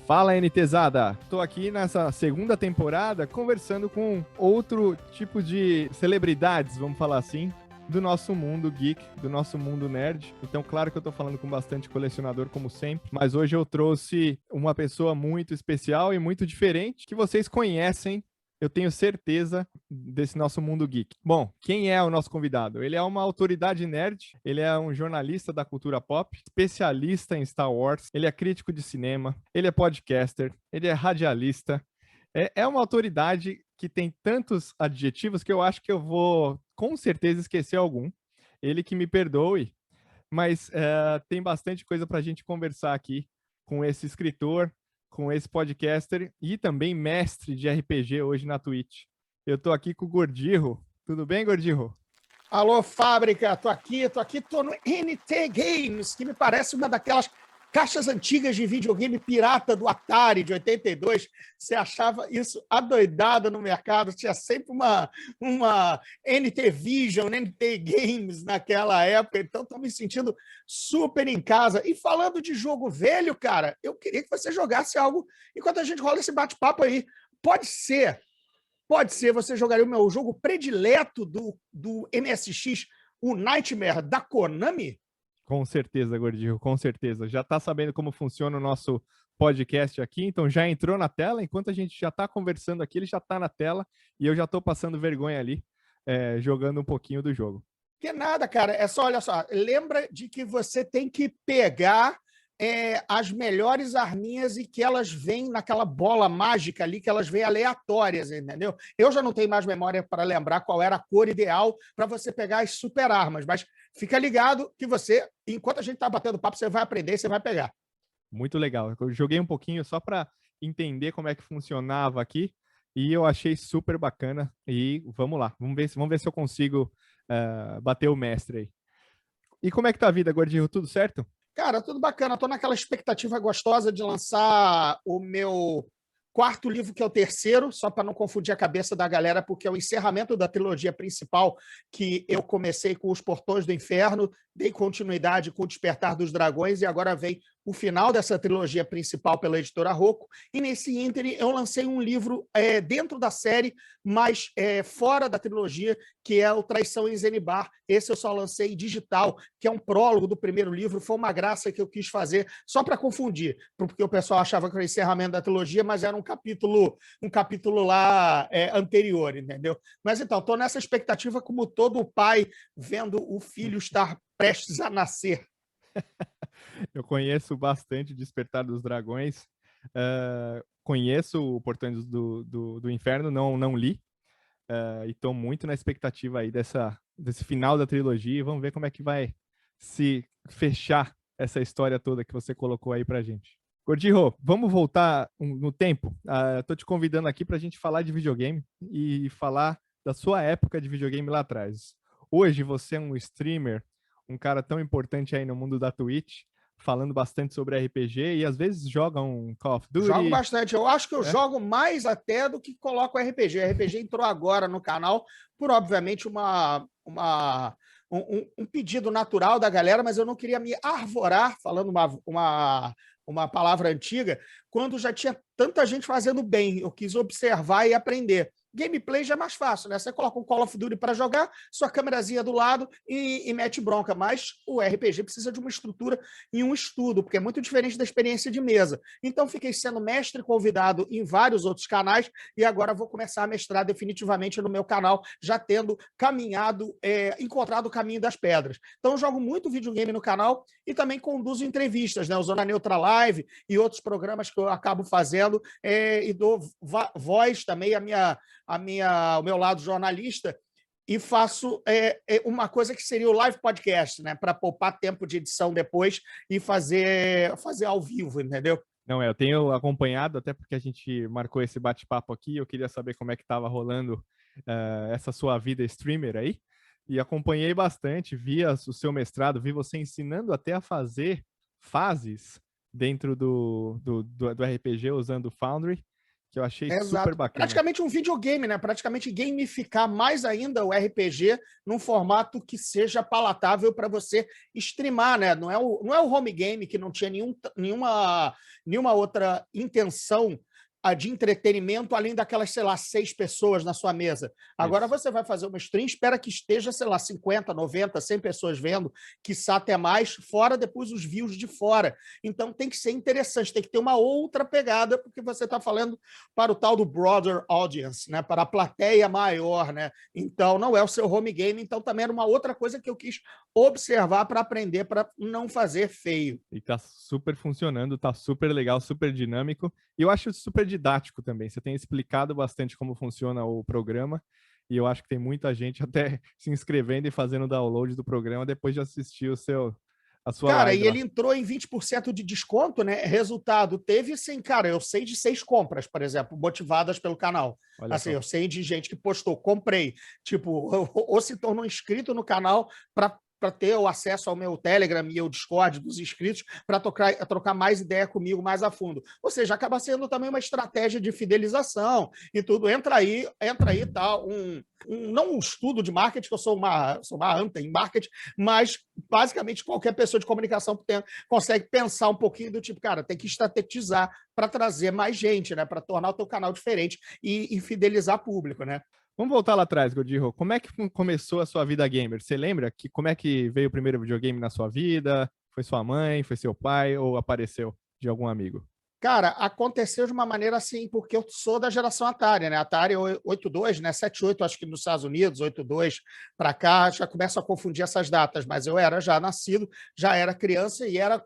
Fala, NTzada! Tô aqui nessa segunda temporada conversando com outro tipo de celebridades, vamos falar assim, do nosso mundo geek, do nosso mundo nerd. Então, claro que eu tô falando com bastante colecionador, como sempre, mas hoje eu trouxe uma pessoa muito especial e muito diferente, que vocês conhecem, eu tenho certeza, desse nosso mundo geek. Bom, quem é o nosso convidado? Ele é uma autoridade nerd, ele é um jornalista da cultura pop, especialista em Star Wars, ele é crítico de cinema, ele é podcaster, ele é radialista, é uma autoridade que tem tantos adjetivos que eu acho que eu vou, com certeza, esquecer algum. Ele que me perdoe, mas tem bastante coisa para a gente conversar aqui com esse escritor, com esse podcaster e também mestre de RPG hoje na Twitch. Eu tô aqui com o Gordirro. Tudo bem, Gordirro? Alô, fábrica, tô no NT Games, que me parece uma daquelas caixas antigas de videogame pirata do Atari de 82. Você achava isso adoidado no mercado, tinha sempre uma NT Vision, NT Games naquela época, então tô me sentindo super em casa. E falando de jogo velho, cara, eu queria que você jogasse algo enquanto a gente rola esse bate-papo aí. Pode ser você jogaria o meu jogo predileto do MSX, o Nightmare da Konami? Com certeza, Gordinho, com certeza. Já tá sabendo como funciona o nosso podcast aqui, então já entrou na tela. Enquanto a gente já tá conversando aqui, ele já tá na tela e eu já tô passando vergonha ali, jogando um pouquinho do jogo. Que nada, cara. É só, olha só, lembra de que você tem que pegar as melhores arminhas e que elas vêm naquela bola mágica ali, que elas vêm aleatórias, entendeu? Eu já não tenho mais memória para lembrar qual era a cor ideal para você pegar as super armas, mas fica ligado que você, enquanto a gente está batendo papo, você vai aprender, você vai pegar. Muito legal. Eu joguei um pouquinho só para entender como é que funcionava aqui e eu achei super bacana. E vamos lá, vamos ver se eu consigo bater o mestre aí. E como é que tá a vida, Gordinho? Tudo certo? Cara, tudo bacana. Estou naquela expectativa gostosa de lançar o meu quarto livro, que é o terceiro, só para não confundir a cabeça da galera, porque é o encerramento da trilogia principal, que eu comecei com Os Portões do Inferno, dei continuidade com O Despertar dos Dragões, e agora vem o final dessa trilogia principal pela editora Rocco, e nesse ínterim eu lancei um livro dentro da série, mas fora da trilogia, que é o Traição em Zenibar. Esse eu só lancei digital, que é um prólogo do primeiro livro, foi uma graça que eu quis fazer, só para confundir, porque o pessoal achava que era o encerramento da trilogia, mas era um capítulo lá anterior, entendeu? Mas então, estou nessa expectativa como todo pai vendo o filho estar prestes a nascer. Eu conheço bastante Despertar dos Dragões, conheço o Portões do Inferno, não li, e estou muito na expectativa aí desse final da trilogia. Vamos ver como é que vai se fechar essa história toda que você colocou aí pra gente. Gordinho, vamos voltar no tempo. Tô te convidando aqui para a gente falar de videogame e falar da sua época de videogame lá atrás. Hoje você é um streamer, um cara tão importante aí no mundo da Twitch, falando bastante sobre RPG e às vezes joga um Call of Duty. Jogo bastante. Eu acho que eu jogo mais até do que coloco RPG. O RPG entrou agora no canal por, obviamente, um pedido natural da galera, mas eu não queria me arvorar, falando uma palavra antiga, quando já tinha tanta gente fazendo bem. Eu quis observar e aprender. Gameplay já é mais fácil, né? Você coloca um Call of Duty para jogar, sua câmerazinha do lado e mete bronca. Mas o RPG precisa de uma estrutura e um estudo, porque é muito diferente da experiência de mesa. Então, fiquei sendo mestre convidado em vários outros canais e agora vou começar a mestrar definitivamente no meu canal, já tendo caminhado, encontrado o caminho das pedras. Então, eu jogo muito videogame no canal e também conduzo entrevistas, né? O Zona Neutra Live e outros programas que eu acabo fazendo e dou voz também ao meu lado jornalista e faço uma coisa que seria o live podcast, né, para poupar tempo de edição depois e fazer ao vivo, entendeu? Não, eu tenho acompanhado, até porque a gente marcou esse bate-papo aqui, eu queria saber como é que estava rolando essa sua vida streamer aí, e acompanhei bastante, vi o seu mestrado, vi você ensinando até a fazer fases dentro do RPG usando o Foundry, que eu achei Exato. super bacana. Praticamente um videogame, né? Praticamente gamificar mais ainda o RPG num formato que seja palatável para você streamar, né? Não é o home game que não tinha nenhuma outra intenção de entretenimento, além daquelas, sei lá, 6 pessoas na sua mesa. Agora Isso. você vai fazer uma stream, espera que esteja, sei lá, 50, 90, 100 pessoas vendo, quiçá até mais, fora depois os views de fora. Então tem que ser interessante, tem que ter uma outra pegada, porque você está falando para o tal do broader audience, né? Para a plateia maior, né? Então não é o seu home game, então também era uma outra coisa que eu quis observar para aprender, para não fazer feio. E tá super funcionando, tá super legal, super dinâmico. E eu acho super didático também. Você tem explicado bastante como funciona o programa. E eu acho que tem muita gente até se inscrevendo e fazendo download do programa depois de assistir a sua Cara, live e lá. ele entrou em 20% de desconto, né? Resultado, teve sim, cara, eu sei de 6 compras, por exemplo, motivadas pelo canal. Olha Assim, só. eu sei de gente que postou, comprei, tipo, ou se tornou inscrito no canal para ter o acesso ao meu Telegram e ao Discord dos inscritos, para trocar mais ideia comigo mais a fundo. Ou seja, acaba sendo também uma estratégia de fidelização e tudo. Entra aí, tá, não um estudo de marketing, que eu sou uma anta em marketing, mas basicamente qualquer pessoa de comunicação consegue pensar um pouquinho do tipo, cara, tem que estrategizar para trazer mais gente, né? Para tornar o teu canal diferente e fidelizar público, né? Vamos voltar lá atrás, Godinho. Como é que começou a sua vida gamer? Você lembra como é que veio o primeiro videogame na sua vida? Foi sua mãe, foi seu pai ou apareceu de algum amigo? Cara, aconteceu de uma maneira assim, porque eu sou da geração Atari, né? Atari 82, né? 78, acho que nos Estados Unidos, 82 para cá, já começo a confundir essas datas, mas eu era já nascido, já era criança e era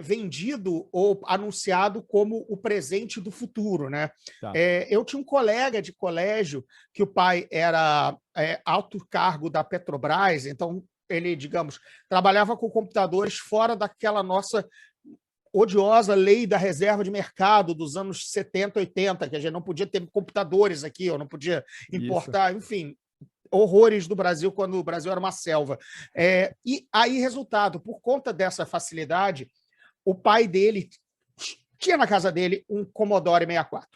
vendido ou anunciado como o presente do futuro, né? Tá. Eu tinha um colega de colégio que o pai era alto cargo da Petrobras, então ele, digamos, trabalhava com computadores fora daquela nossa odiosa lei da reserva de mercado dos anos 70, 80, que a gente não podia ter computadores aqui, eu não podia Isso. importar, enfim, horrores do Brasil quando o Brasil era uma selva. E aí, resultado, por conta dessa facilidade, o pai dele tinha na casa dele um Commodore 64.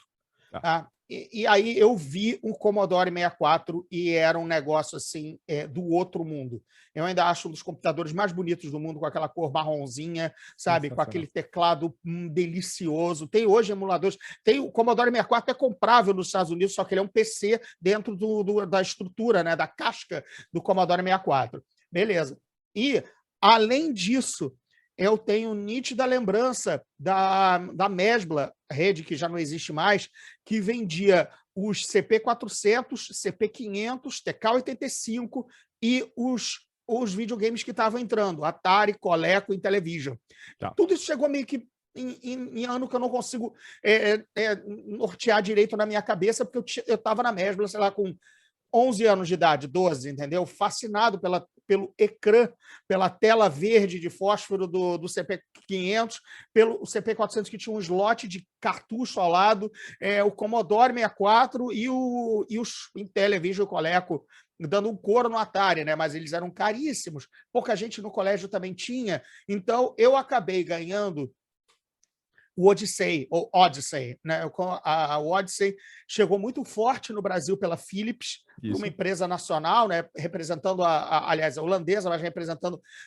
Tá? E aí eu vi um Commodore 64 e era um negócio assim do outro mundo. Eu ainda acho um dos computadores mais bonitos do mundo, com aquela cor marronzinha, sabe? Com aquele teclado delicioso. Tem hoje emuladores. Tem o Commodore 64 é comprável nos Estados Unidos, só que ele é um PC dentro da estrutura, né? Da casca do Commodore 64. Beleza. E, além disso, eu tenho nítida lembrança da Mesbla, rede que já não existe mais, que vendia os CP400, CP500, TK85 e os videogames que estavam entrando, Atari, Coleco, Intellivision. Tá. Tudo isso chegou meio que em ano que eu não consigo nortear direito na minha cabeça, porque eu estava na Mesbla, sei lá, com 11 anos de idade, 12, entendeu? Fascinado pelo ecrã, pela tela verde de fósforo do CP500, pelo CP400 que tinha um slot de cartucho ao lado, o Commodore 64 e os Intellivision Coleco dando um coro no Atari, né? Mas eles eram caríssimos. Pouca gente no colégio também tinha. Então, eu acabei ganhando o Odyssey, ou Odyssey, né? O Odyssey chegou muito forte no Brasil pela Philips, uma empresa nacional, né? Representando aliás, a holandesa, mas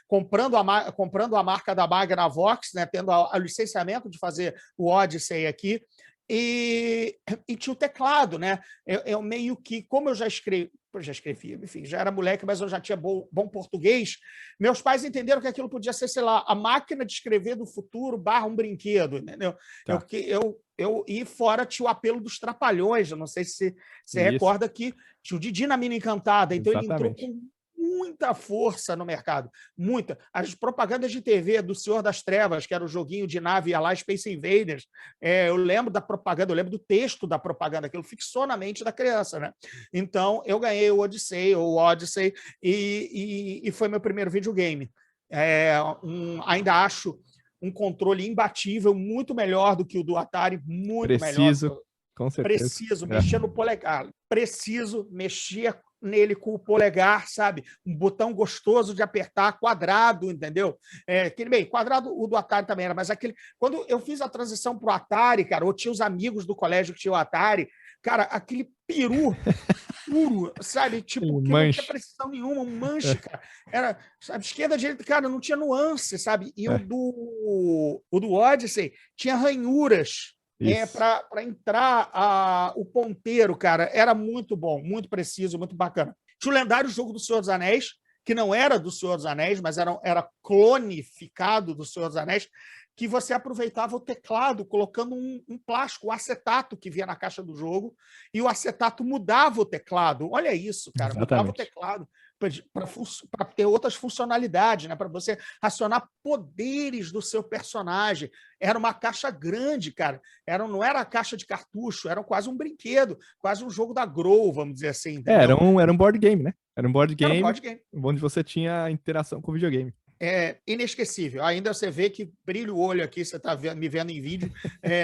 comprando a marca da Magnavox, né? Tendo o licenciamento de fazer o Odyssey aqui. E tinha o teclado, né? Eu meio que, como eu já escrevia, enfim, já era moleque, mas eu já tinha bom português. Meus pais entenderam que aquilo podia ser, sei lá, a máquina de escrever do futuro / um brinquedo, entendeu? Tá. E fora tinha o apelo dos Trapalhões, eu não sei se você recorda que tinha o Didi na Mina Encantada, então exatamente. Ele entrou com muita força no mercado, muita. As propagandas de TV do Senhor das Trevas, que era o joguinho de nave lá, Space Invaders, eu lembro da propaganda, eu lembro do texto da propaganda, aquilo fixou na mente da criança, né? Então, eu ganhei o Odyssey e foi meu primeiro videogame. Ainda acho um controle imbatível, muito melhor do que o do Atari, muito melhor. Com certeza. Preciso mexer no polegar, preciso mexer nele com o polegar, sabe? Um botão gostoso de apertar, quadrado, entendeu? Bem, quadrado o do Atari também era, mas aquele... Quando eu fiz a transição pro Atari, cara, ou tinha os amigos do colégio que tinha o Atari, cara, aquele peru puro, sabe? Tipo, que não tinha Manche. precisão nenhuma, um manche, cara. Era, sabe, esquerda, direita, cara, não tinha nuance, sabe? E o do Odyssey tinha ranhuras para entrar o ponteiro, cara. Era muito bom, muito preciso, muito bacana. Tinha o lendário jogo do Senhor dos Anéis, que não era do Senhor dos Anéis, mas era clonificado do Senhor dos Anéis, que você aproveitava o teclado colocando um plástico, o acetato que vinha na caixa do jogo, e o acetato mudava o teclado. Olha isso, cara, mudava o teclado para ter outras funcionalidades, né? Para você acionar poderes do seu personagem. Era uma caixa grande, cara. Não era a caixa de cartucho, era quase um brinquedo, quase um jogo da Grow, vamos dizer assim. Era um board game, né? Era um board game, onde você tinha interação com o videogame. Inesquecível. Ainda você vê que brilha o olho aqui, você está me vendo em vídeo,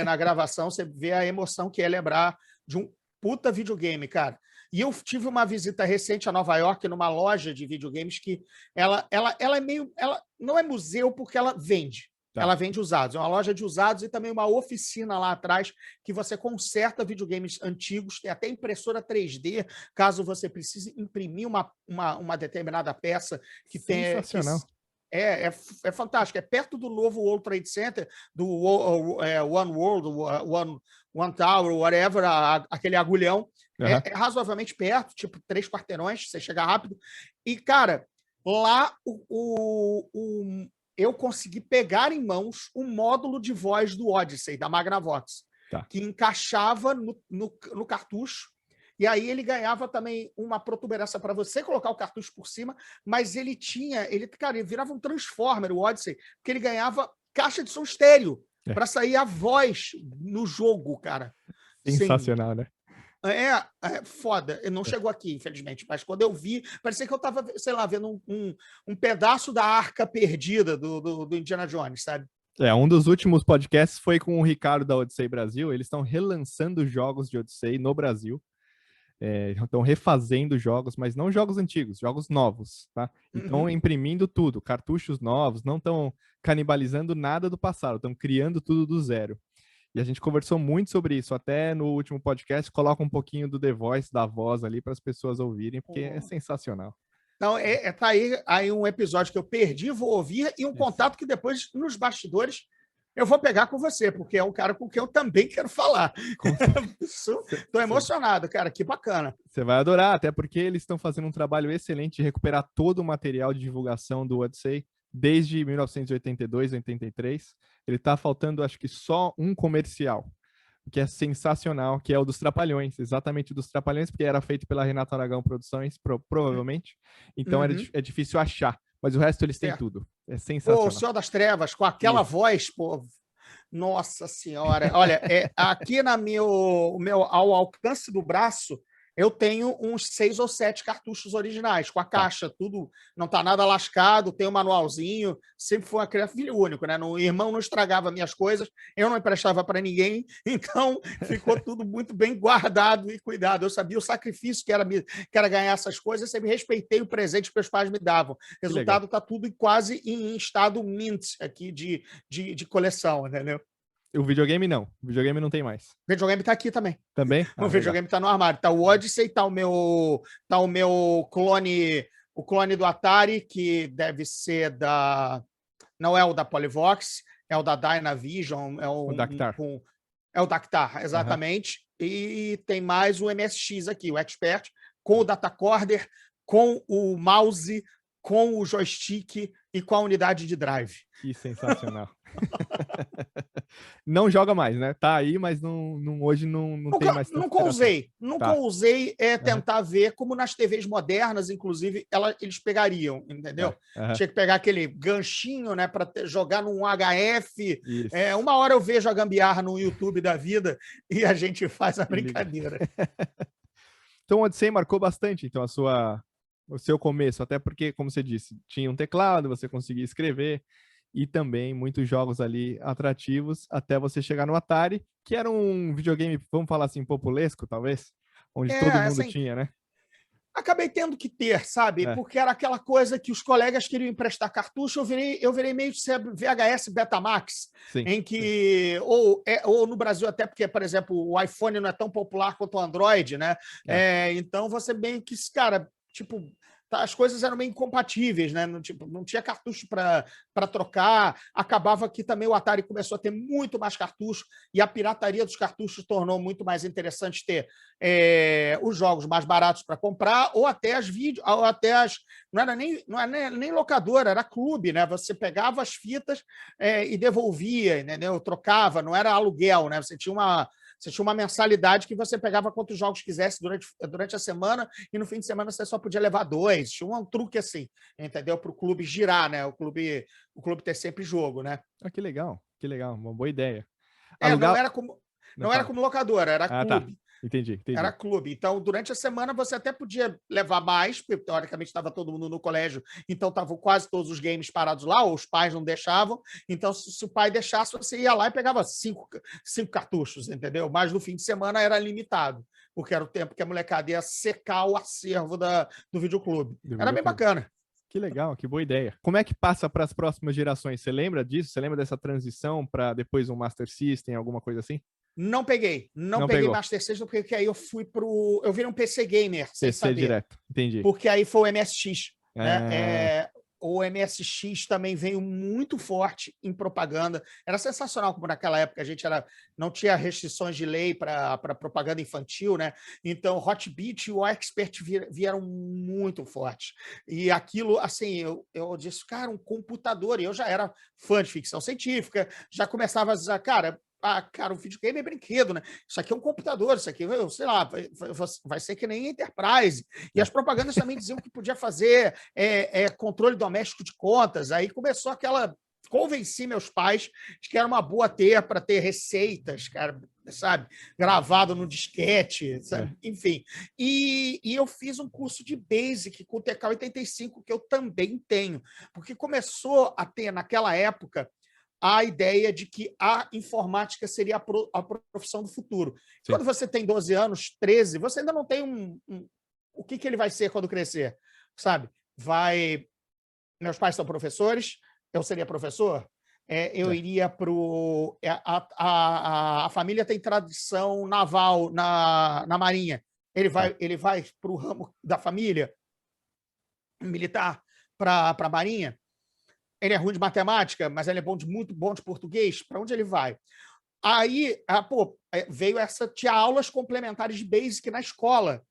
na gravação, você vê a emoção que é lembrar de um puta videogame, cara. E eu tive uma visita recente a Nova York, numa loja de videogames que ela é meio... Ela não é museu porque ela vende. Tá. Ela vende usados. É uma loja de usados e também uma oficina lá atrás que você conserta videogames antigos, tem até impressora 3D, caso você precise imprimir uma determinada peça que tem... Sensacional. É fantástico. É perto do novo World Trade Center, do One World, One Tower, whatever, aquele agulhão. Uhum. É razoavelmente perto, tipo 3 quarteirões, você chega rápido. E, cara, lá eu consegui pegar em mãos um módulo de voz do Odyssey, da Magnavox, que encaixava no cartucho. E aí ele ganhava também uma protuberância para você colocar o cartucho por cima, mas ele virava um Transformer, o Odyssey, porque ele ganhava caixa de som estéreo para sair a voz no jogo, cara. Sensacional, né? Foda. Não chegou aqui, infelizmente, mas quando eu vi, parecia que eu estava, sei lá, vendo um pedaço da arca perdida do Indiana Jones, sabe? Um dos últimos podcasts foi com o Ricardo da Odyssey Brasil. Eles estão relançando jogos de Odyssey no Brasil. Estão refazendo jogos, mas não jogos antigos, jogos novos, tá? Estão imprimindo tudo, cartuchos novos, não estão canibalizando nada do passado, estão criando tudo do zero. E a gente conversou muito sobre isso, até no último podcast, coloca um pouquinho do The Voice, da voz ali, para as pessoas ouvirem, porque é sensacional. Então, tá aí um episódio que eu perdi, vou ouvir, e um contato que depois, nos bastidores, eu vou pegar com você, porque é um cara com quem eu também quero falar. Estou emocionado, cara, que bacana. Você vai adorar, até porque eles estão fazendo um trabalho excelente de recuperar todo o material de divulgação do Odyssey desde 1982, 83. Ele está faltando, acho que só um comercial, que é sensacional, que é o dos Trapalhões, exatamente dos Trapalhões, porque era feito pela Renata Aragão Produções, provavelmente. Então é difícil achar. Mas o resto eles têm tudo. É sensacional. O Senhor das Trevas, com aquela voz, pô. Nossa Senhora. Olha, aqui ao alcance do braço, eu tenho uns 6 ou 7 cartuchos originais, com a caixa, tudo, não tá nada lascado, tem um manualzinho, sempre foi uma criança, filho único, né? O irmão não estragava minhas coisas, eu não emprestava para ninguém, então ficou tudo muito bem guardado e cuidado. Eu sabia o sacrifício que era ganhar essas coisas, eu sempre respeitei o presente que meus pais me davam. Resultado, tá tudo quase em estado mint aqui de coleção, entendeu? O videogame não. O videogame não tem mais. O videogame tá aqui também. Também? O videogame tá no armário. Tá o Odyssey, tá o meu clone, o clone do Atari, que deve ser não é o da Polyvox, é o da Dynavision, o Dactar. É o Dactar, exatamente. E tem mais o MSX aqui, o Expert, com o datacorder, com o mouse, com o joystick e com a unidade de drive. Que sensacional. Não joga mais, né? Tá aí, mas hoje não tem mais. Nunca usei tentar ver como nas TVs modernas, inclusive, eles pegariam, entendeu? Tinha que pegar aquele ganchinho, né, para jogar num HF. Uma hora eu vejo a gambiarra no YouTube da vida e a gente faz a brincadeira. Então o Odyssey marcou bastante, então, o seu começo, até porque, como você disse, tinha um teclado, você conseguia escrever, e também muitos jogos ali atrativos, até você chegar no Atari, que era um videogame, vamos falar assim, populesco, talvez, onde todo mundo tinha, né? Acabei tendo que ter, sabe? Porque era aquela coisa que os colegas queriam emprestar cartucho, eu virei meio VHS Betamax, Sim. em que, ou no Brasil até porque, por exemplo, o iPhone não é tão popular quanto o Android, né? Então você meio que, cara, tipo, as coisas eram meio incompatíveis, né? Não tinha cartucho para trocar. Acabava que também o Atari começou a ter muito mais cartucho e a pirataria dos cartuchos tornou muito mais interessante ter os jogos mais baratos para comprar ou até as vídeos, ou até as. Não era nem locadora, era clube, né? Você pegava as fitas e devolvia, entendeu? Trocava, não era aluguel, né? Você tinha uma mensalidade que você pegava quantos jogos quisesse durante a semana e no fim de semana você só podia levar 2. Tinha um truque assim, entendeu? Para o clube girar, né? O clube ter sempre jogo, né? Que legal, uma boa ideia. Não Alugar... era como locadora, era clube. Tá. Entendi. Era clube. Então, durante a semana, você até podia levar mais, porque teoricamente estava todo mundo no colégio, então estavam quase todos os games parados lá, ou os pais não deixavam. Então, se o pai deixasse, você ia lá e pegava cinco cartuchos, entendeu? Mas no fim de semana era limitado, porque era o tempo que a molecada ia secar o acervo do videoclube. Era bem bacana. Que legal, que boa ideia. Como é que passa para as próximas gerações? Você lembra disso? Você lembra dessa transição para depois um Master System, alguma coisa assim? Não peguei Master System, porque aí eu virei um PC gamer, sem PC saber. direto, entendi. Porque aí foi o MSX, né? O MSX também veio muito forte em propaganda. Era sensacional como naquela época a gente não tinha restrições de lei para propaganda infantil, né? Então, Hotbit e o Expert vieram muito fortes. E aquilo, assim, eu disse, cara, um computador. E eu já era fã de ficção científica, já começava a dizer, cara, o videogame é brinquedo, né? Isso aqui é um computador, isso aqui, sei lá, vai ser que nem Enterprise. E as propagandas também diziam que podia fazer controle doméstico de contas. Aí começou aquela... Convenci meus pais de que era uma boa para ter receitas, cara, sabe? Gravado no disquete, sabe? Enfim. E eu fiz um curso de Basic com o TK-85, que eu também tenho. Porque começou a ter, naquela época, a ideia de que a informática seria a profissão do futuro. Sim. Quando você tem 12 anos, 13, você ainda não tem o que ele vai ser quando crescer, sabe? Meus pais são professores, eu seria professor, eu iria para o... A família tem tradição naval na Marinha. Ele vai para o ramo da família militar para a Marinha. Ele é ruim de matemática, mas ele é muito bom de português. Para onde ele vai? Aí, veio tinha aulas complementares de Basic na escola.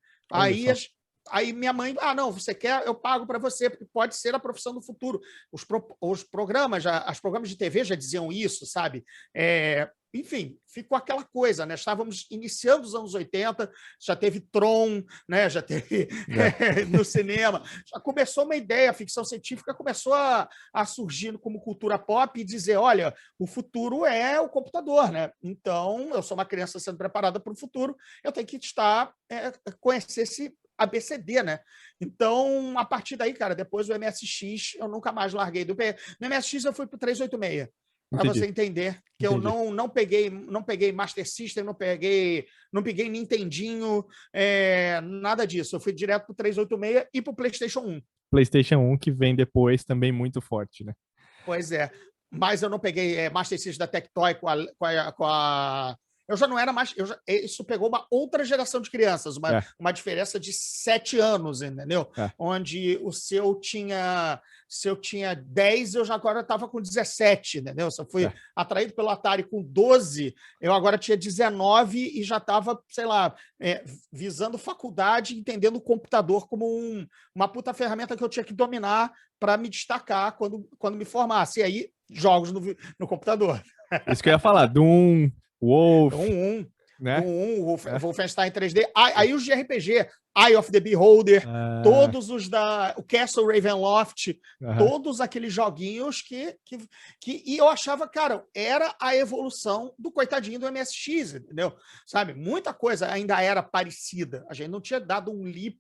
Aí minha mãe, não, você quer, eu pago para você, porque pode ser a profissão do futuro. Os programas de TV já diziam isso, sabe? Enfim, ficou aquela coisa, né? Estávamos iniciando os anos 80, já teve Tron, né? Já teve no cinema. Já começou uma ideia, a ficção científica começou a surgir como cultura pop e dizer, olha, o futuro é o computador, né? Então, eu sou uma criança sendo preparada para o futuro, eu tenho que conhecer esse ABCD, né? Então, a partir daí, cara, depois do MSX, eu nunca mais larguei do P. No MSX eu fui para o 386, para você entender que eu não peguei Master System, não peguei Nintendinho, nada disso. Eu fui direto para o 386 e para o PlayStation 1. PlayStation 1 que vem depois também muito forte, né? Pois é. Mas eu não peguei Master System da Tectoy com a eu já não era mais... isso pegou uma outra geração de crianças, uma diferença de 7 anos, entendeu? Onde se eu tinha 10, eu já agora estava com 17, entendeu? Se eu fui atraído pelo Atari com 12, eu agora tinha 19 e já estava, sei lá, visando faculdade, entendendo o computador como uma puta ferramenta que eu tinha que dominar para me destacar quando me formasse. E aí, jogos no computador. Isso que eu ia falar, Doom... Wolf, né? Wolfenstein 3D, aí os de RPG, Eye of the Beholder, todos os o Castle Ravenloft, todos aqueles joguinhos que e eu achava, cara, era a evolução do coitadinho do MSX, entendeu? Sabe? Muita coisa ainda era parecida, a gente não tinha dado um leap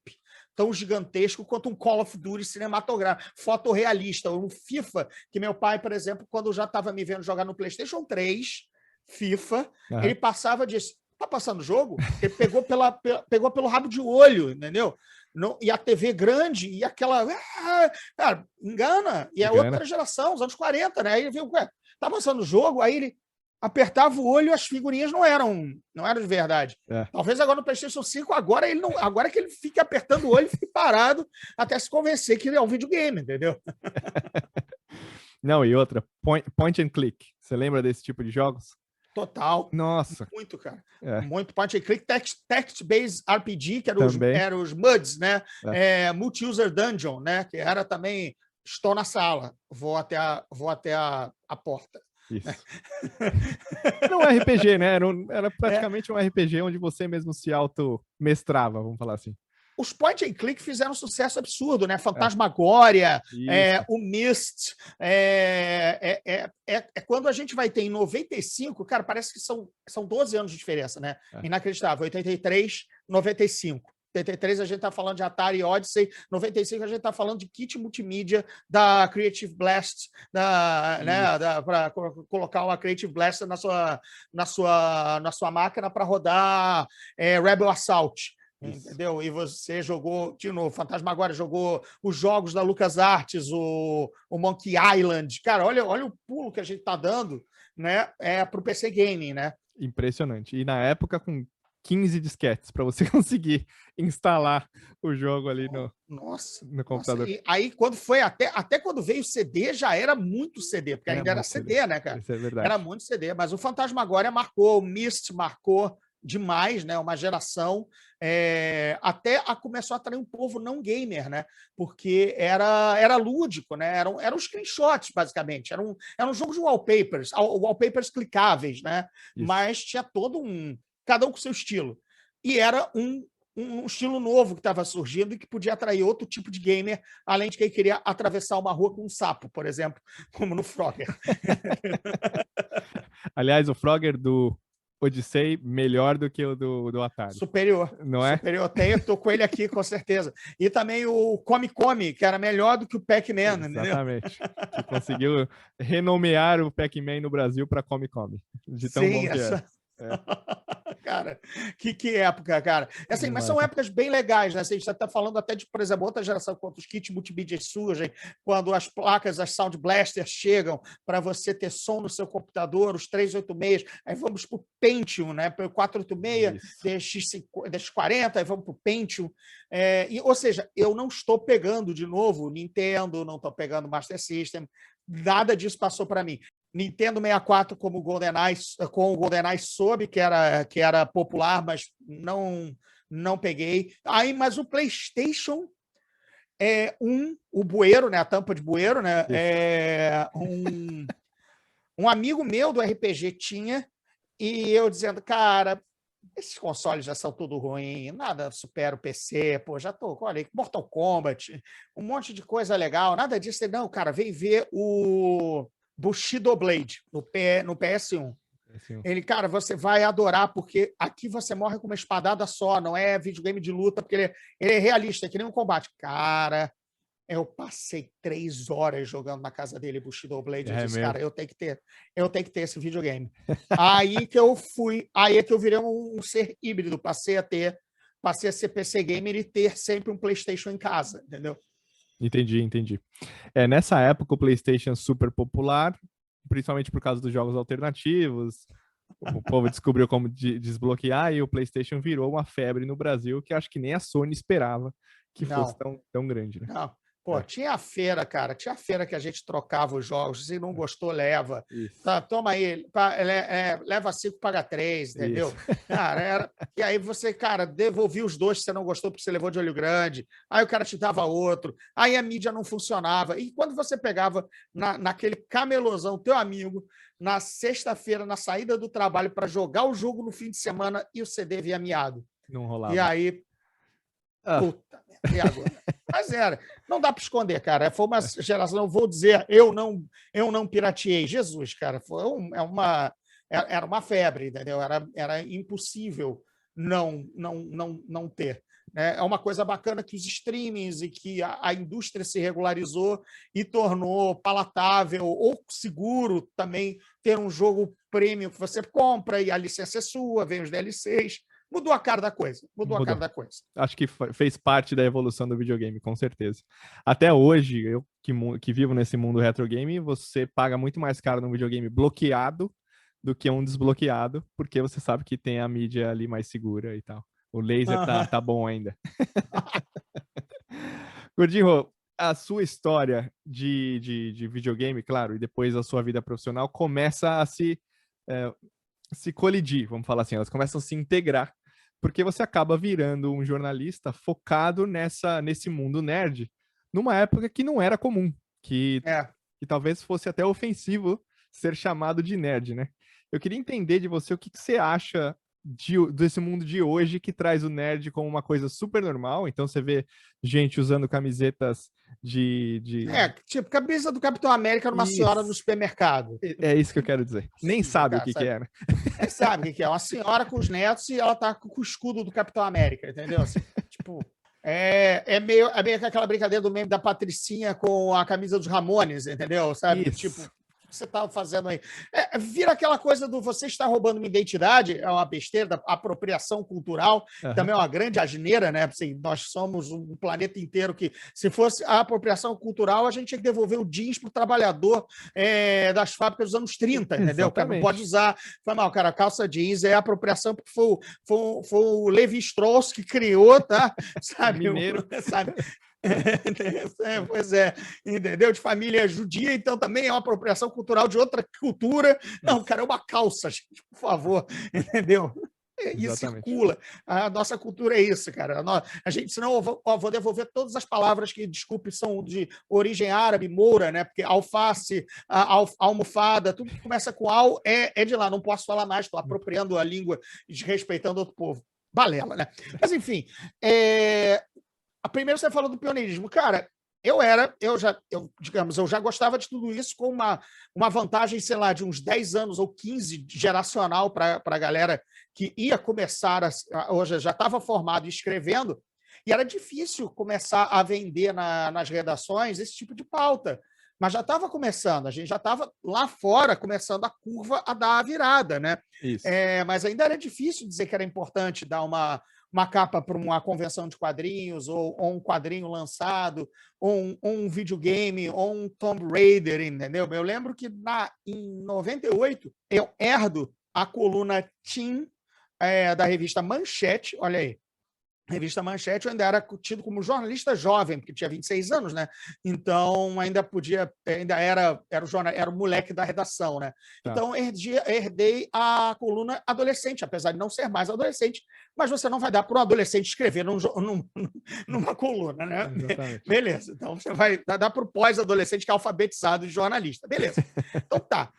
tão gigantesco quanto um Call of Duty cinematográfico, fotorrealista, um FIFA, que meu pai, por exemplo, quando já estava me vendo jogar no PlayStation 3, FIFA, ele passava disso. Tá passando o jogo? Ele pegou pelo rabo de olho, entendeu? Não, e a TV grande, e aquela. Cara, engana. E é outra geração, os anos 40, né? Aí ele viu, tá passando o jogo, aí ele apertava o olho e as figurinhas não eram de verdade. Talvez agora no PlayStation 5, agora que ele fique apertando o olho e fique parado até se convencer que ele é um videogame, entendeu? Não, e outra, point and click. Você lembra desse tipo de jogos? Total. Nossa. Muito, cara. Muito point and click. Text-based RPG, que eram os MUDs, né? Multi-user Dungeon, né? Que era também, estou na sala, vou até a porta. Isso. Era um RPG, né? Era praticamente um RPG onde você mesmo se auto-mestrava, vamos falar assim. Os point and click fizeram um sucesso absurdo, né? Fantasmagória, o Myst. Quando a gente vai ter em 95, cara, parece que são 12 anos de diferença, né? Inacreditável. 83, 95. 83 a gente está falando de Atari Odyssey, 95 a gente está falando de kit multimídia da Creative Blast, para colocar uma Creative Blast na sua máquina para rodar Rebel Assault. Entendeu? E você jogou, de novo, Fantasmagória jogou os jogos da LucasArts, o Monkey Island. Cara, olha o pulo que a gente está dando, né? Para o PC Gaming, né? Impressionante. E na época, com 15 disquetes para você conseguir instalar o jogo ali no computador. E aí, quando foi até quando veio o CD, já era muito CD, porque ainda era CD, né, cara? Isso é verdade. Era muito CD, mas o Fantasmagória marcou, o Myst marcou demais, né? Uma geração, até começou a atrair um povo não gamer, né? Porque era lúdico, né? Eram screenshots, basicamente. Era um jogo de wallpapers clicáveis, né? Isso. Mas tinha cada um com seu estilo. E era um estilo novo que estava surgindo e que podia atrair outro tipo de gamer, além de quem queria atravessar uma rua com um sapo, por exemplo, como no Frogger. Aliás, o Frogger do Odyssey melhor do que o do Atari. Superior. Não é? Superior. Estou com ele aqui, com certeza. E também o Come Come, que era melhor do que o Pac-Man. Exatamente. Que conseguiu renomear o Pac-Man no Brasil para Come Come. De tão bom que é. Cara, que época, cara. Assim, mas são épocas bem legais, né? A gente está falando até de, por exemplo, outra geração, quando os kits multimídia surgem, quando as placas, as Sound Blasters chegam para você ter som no seu computador, os 386, aí vamos para o Pentium, né? Para o 486, DX40, aí vamos para o Pentium. Ou seja, eu não estou pegando de novo Nintendo, não estou pegando Master System, nada disso passou para mim. Nintendo 64 com o GoldenEye soube que era popular, mas não peguei. Mas o PlayStation o bueiro, né, a tampa de bueiro, né, um amigo meu do RPG tinha, e eu dizendo, cara, esses consoles já são tudo ruim, nada supera o PC, pô, já tô, olha, Mortal Kombat, um monte de coisa legal, nada disso. Não, cara, vem ver o Bushido Blade no PS1. Ele, cara, você vai adorar, porque aqui você morre com uma espadada só, não é videogame de luta, porque ele é realista, é que nem um combate. Cara, eu passei 3 horas jogando na casa dele Bushido Blade. Eu disse, cara, eu tenho que ter esse videogame. Aí é que eu virei um ser híbrido, passei a ser PC gamer e ter sempre um PlayStation em casa, entendeu? Entendi. Nessa época o PlayStation super popular, principalmente por causa dos jogos alternativos. O povo descobriu como desbloquear e o PlayStation virou uma febre no Brasil que acho que nem a Sony esperava que fosse tão grande, né? Não. Pô, tinha a feira, cara. Tinha a feira que a gente trocava os jogos. Se não gostou, leva. Tá, toma aí. Leva 5, paga 3, entendeu? Cara, e aí você, cara, devolvia os 2 que você não gostou porque você levou de olho grande. Aí o cara te dava outro. Aí a mídia não funcionava. E quando você pegava naquele camelozão, teu amigo, na sexta-feira, na saída do trabalho, para jogar o jogo no fim de semana e o CD via miado. Não rolava. E aí... Puta merda, e agora? Mas não dá para esconder, cara. Foi uma geração, não vou dizer, eu não pirateei. Jesus, cara, era uma febre, entendeu? Era impossível não ter. né? É uma coisa bacana que os streamings e que a indústria se regularizou e tornou palatável ou seguro também ter um jogo premium que você compra e a licença é sua, vem os DLCs. Mudou a cara da coisa. Mudou a cara da coisa. Acho que fez parte da evolução do videogame, com certeza. Até hoje, eu que vivo nesse mundo retro game, você paga muito mais caro num videogame bloqueado do que um desbloqueado, porque você sabe que tem a mídia ali mais segura e tal. O laser tá bom ainda. Gordinho, a sua história de videogame, claro, e depois a sua vida profissional começa a se colidir, vamos falar assim, elas começam a se integrar, porque você acaba virando um jornalista focado nesse mundo nerd, numa época que não era comum, que talvez fosse até ofensivo ser chamado de nerd, né? Eu queria entender de você o que você acha desse mundo de hoje que traz o nerd como uma coisa super normal. Então você vê gente usando camisetas tipo camisa do Capitão América numa senhora no supermercado. É isso que eu quero dizer. Nem sabe o que é, né? Nem sabe o que é. Uma senhora com os netos e ela tá com o escudo do Capitão América, entendeu? Assim, tipo, é meio aquela brincadeira do meme da Patricinha com a camisa dos Ramones, entendeu? Sabe? Isso. Tipo, o que você tá fazendo aí? Vira aquela coisa do você está roubando uma identidade, é uma besteira, da apropriação cultural, também é uma grande asneira, né? Assim, nós somos um planeta inteiro que, se fosse a apropriação cultural, a gente tinha que devolver o jeans para o trabalhador das fábricas dos anos 30, entendeu? O cara não pode usar. Foi mal, cara, a calça jeans é apropriação porque foi o Levi Strauss que criou, tá? Sabe? Mineiro. Sabe? Pois é, entendeu? De família judia, então também é uma apropriação cultural de outra cultura. Não, cara, é uma calça, gente, por favor, entendeu? E circula. A nossa cultura é isso, cara. A gente, senão eu vou devolver todas as palavras que, desculpe, são de origem árabe, moura, né? Porque alface, almofada, tudo que começa com al é de lá. Não posso falar mais, estou apropriando a língua e desrespeitando outro povo. Balela, né? Mas, enfim, primeiro você falou do pioneirismo. Cara, eu já gostava de tudo isso com uma vantagem, sei lá, de uns 10 anos ou 15 geracional para a galera que ia começar, hoje já estava formado e escrevendo, e era difícil começar a vender nas redações esse tipo de pauta. Mas já estava começando, a gente já estava lá fora começando a curva a dar a virada, né? Isso. Mas ainda era difícil dizer que era importante dar uma capa para uma convenção de quadrinhos, ou um quadrinho lançado, ou um videogame, ou um Tomb Raider, entendeu? Eu lembro que em 98 eu herdo a coluna Teen da revista Manchete, olha aí, revista Manchete, eu ainda era tido como jornalista jovem, porque tinha 26 anos, né? Então, ainda era o moleque da redação, né? Tá. Então, herdei a coluna adolescente, apesar de não ser mais adolescente, mas você não vai dar para um adolescente escrever numa coluna, né? Exatamente. Beleza, então você vai dar para o pós-adolescente que é alfabetizado de jornalista. Beleza. Então, tá.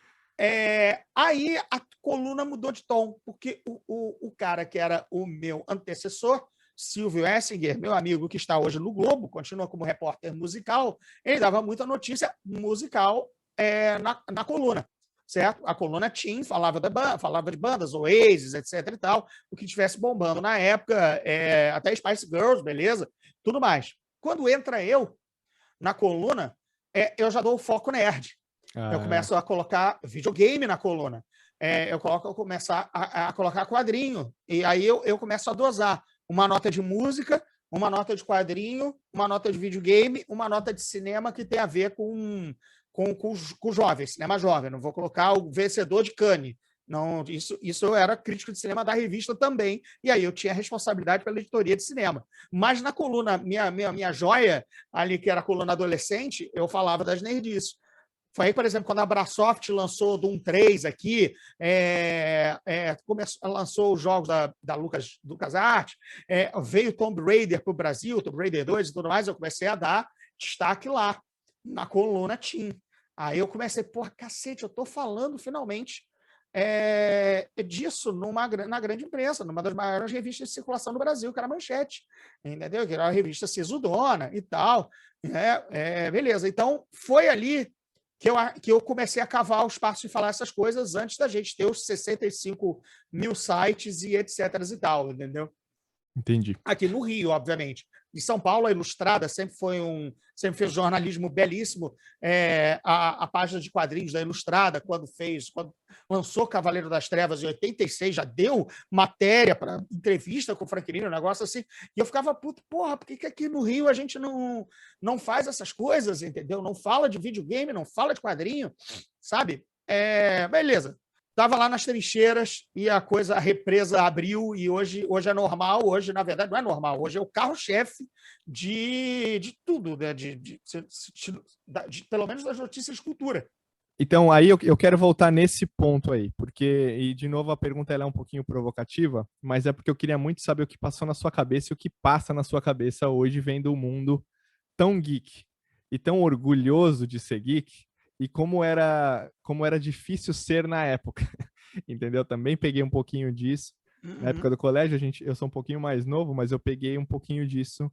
Aí a coluna mudou de tom, porque o cara que era o meu antecessor, Silvio Essinger, meu amigo que está hoje no Globo, continua como repórter musical, ele dava muita notícia musical na coluna, certo? A coluna Teen falava de bandas, Oasis, etc e tal, o que estivesse bombando na época, até Spice Girls, beleza? Tudo mais. Quando entra eu na coluna, eu já dou o foco nerd. Eu começo a colocar videogame na coluna. Eu começo a colocar quadrinho. E aí eu começo a dosar uma nota de música, uma nota de quadrinho, uma nota de videogame, uma nota de cinema que tem a ver com jovem, cinema jovem. Não vou colocar o vencedor de Cannes. Não, isso eu era crítico de cinema da revista também, e aí eu tinha responsabilidade pela editoria de cinema. Mas na coluna, minha joia, ali que era a coluna adolescente, eu falava das nerdices. Foi aí, por exemplo, quando a Brasoft lançou o Doom 3 aqui, lançou os jogos da LucasArts, veio Tomb Raider para o Brasil, Tomb Raider 2 e tudo mais, eu comecei a dar destaque lá, na coluna Teen. Aí eu comecei, porra, cacete, eu estou falando finalmente disso na grande imprensa, numa das maiores revistas de circulação do Brasil, que era a Manchete, entendeu? Que era uma revista sisudona e tal. Beleza, então foi ali que eu comecei a cavar o espaço de falar essas coisas antes da gente ter os 65 mil sites e etc e tal, entendeu? Entendi. Aqui no Rio, obviamente. Em São Paulo, a Ilustrada sempre fez jornalismo belíssimo. A página de quadrinhos da Ilustrada, quando lançou Cavaleiro das Trevas em 86, já deu matéria para entrevista com o Frank Miller, um negócio assim. E eu ficava puto, porra, por que aqui no Rio a gente não faz essas coisas, entendeu? Não fala de videogame, não fala de quadrinho, sabe? Beleza. Estava lá nas trincheiras e a represa abriu e hoje é normal. Hoje, na verdade, não é normal. Hoje é o carro-chefe de tudo, né? Pelo menos das notícias de cultura. Então, aí eu quero voltar nesse ponto aí, porque, e de novo a pergunta ela é um pouquinho provocativa, mas é porque eu queria muito saber o que passou na sua cabeça e o que passa na sua cabeça hoje vendo o mundo tão geek e tão orgulhoso de ser geek, e como era difícil ser na época, entendeu? Também peguei um pouquinho disso. Na época do colégio, eu sou um pouquinho mais novo, mas eu peguei um pouquinho disso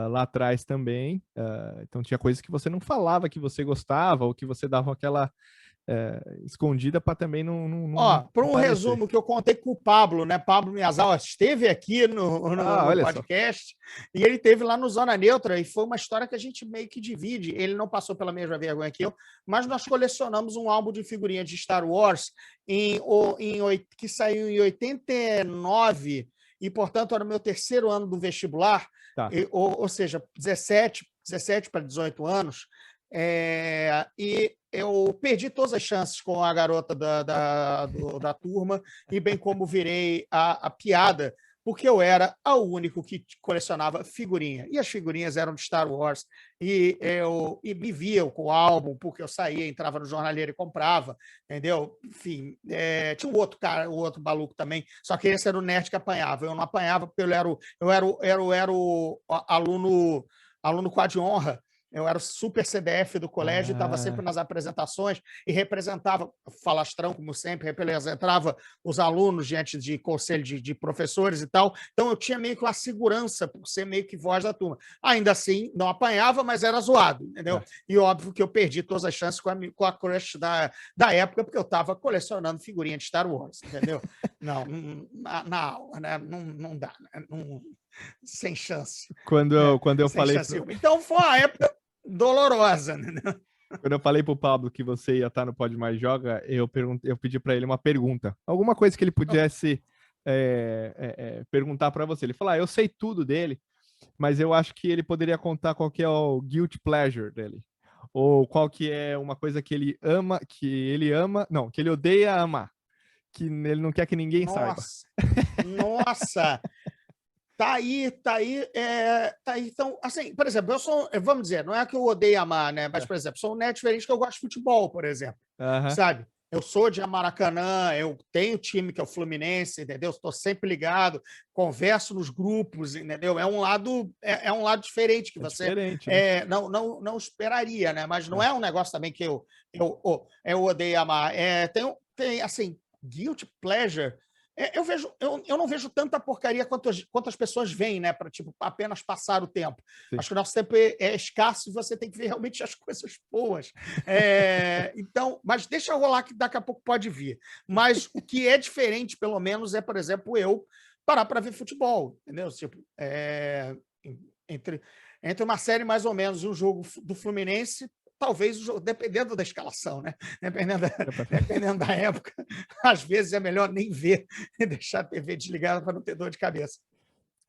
lá atrás também. Então tinha coisas que você não falava que você gostava, ou que você dava aquela escondida para também não para um aparecer. resumo que eu contei com o Pablo, né? Pablo Miyazawa esteve aqui no podcast e ele esteve lá no Zona Neutra e foi uma história que a gente meio que divide. Ele não passou pela mesma vergonha que eu, mas nós colecionamos um álbum de figurinhas de Star Wars que saiu em 89 e, portanto, era o meu terceiro ano do vestibular, ou seja, 17 para 18 anos. E eu perdi todas as chances com a garota da turma, e bem como virei a piada, porque eu era o único que colecionava figurinha. E as figurinhas eram de Star Wars. E me via com o álbum, porque eu saía, entrava no jornaleiro e comprava, entendeu? Enfim, tinha um outro cara, o outro maluco também, só que esse era o nerd que apanhava. Eu não apanhava porque eu era o aluno quad honra. Eu era o super CDF do colégio, estava sempre nas apresentações e representava, falastrão, como sempre, representava os alunos diante de conselho de professores e tal. Então, eu tinha meio que uma segurança por ser meio que voz da turma. Ainda assim, não apanhava, mas era zoado, entendeu? E óbvio que eu perdi todas as chances com a crush da época, porque eu estava colecionando figurinha de Star Wars, entendeu? Não, na aula, né? Não dá, né? Sem chance. Quando eu falei... Então, foi uma época dolorosa, né? Quando eu falei pro Pablo que você ia estar no Pode Mais Joga, eu pedi para ele uma pergunta. Alguma coisa que ele pudesse perguntar para você. Ele falou, eu sei tudo dele, mas eu acho que ele poderia contar qual que é o guilty pleasure dele. Ou qual que é uma coisa que ele ama, que ele odeia amar. Que ele não quer que ninguém saiba. Nossa! Tá aí. Então, assim, por exemplo, vamos dizer, não é que eu odeio amar, né? Mas, por exemplo, sou um neto diferente que eu gosto de futebol, por exemplo. Sabe? Eu sou de Maracanã, eu tenho time que é o Fluminense, entendeu? Estou sempre ligado, converso nos grupos, entendeu? É um lado diferente que você diferente, né? não esperaria, né? Mas não é um negócio também que eu odeio amar. Tem assim, guilty pleasure. Eu não vejo tanta porcaria quanto as pessoas veem, né? Para apenas passar o tempo. Sim. Acho que o nosso tempo é escasso e você tem que ver realmente as coisas boas. Então, mas deixa eu rolar que daqui a pouco pode vir. Mas o que é diferente, pelo menos, por exemplo, eu parar para ver futebol, entendeu? Entre uma série mais ou menos e um jogo do Fluminense, talvez, dependendo da escalação, né? Dependendo da época, às vezes é melhor nem ver e deixar a TV desligada para não ter dor de cabeça.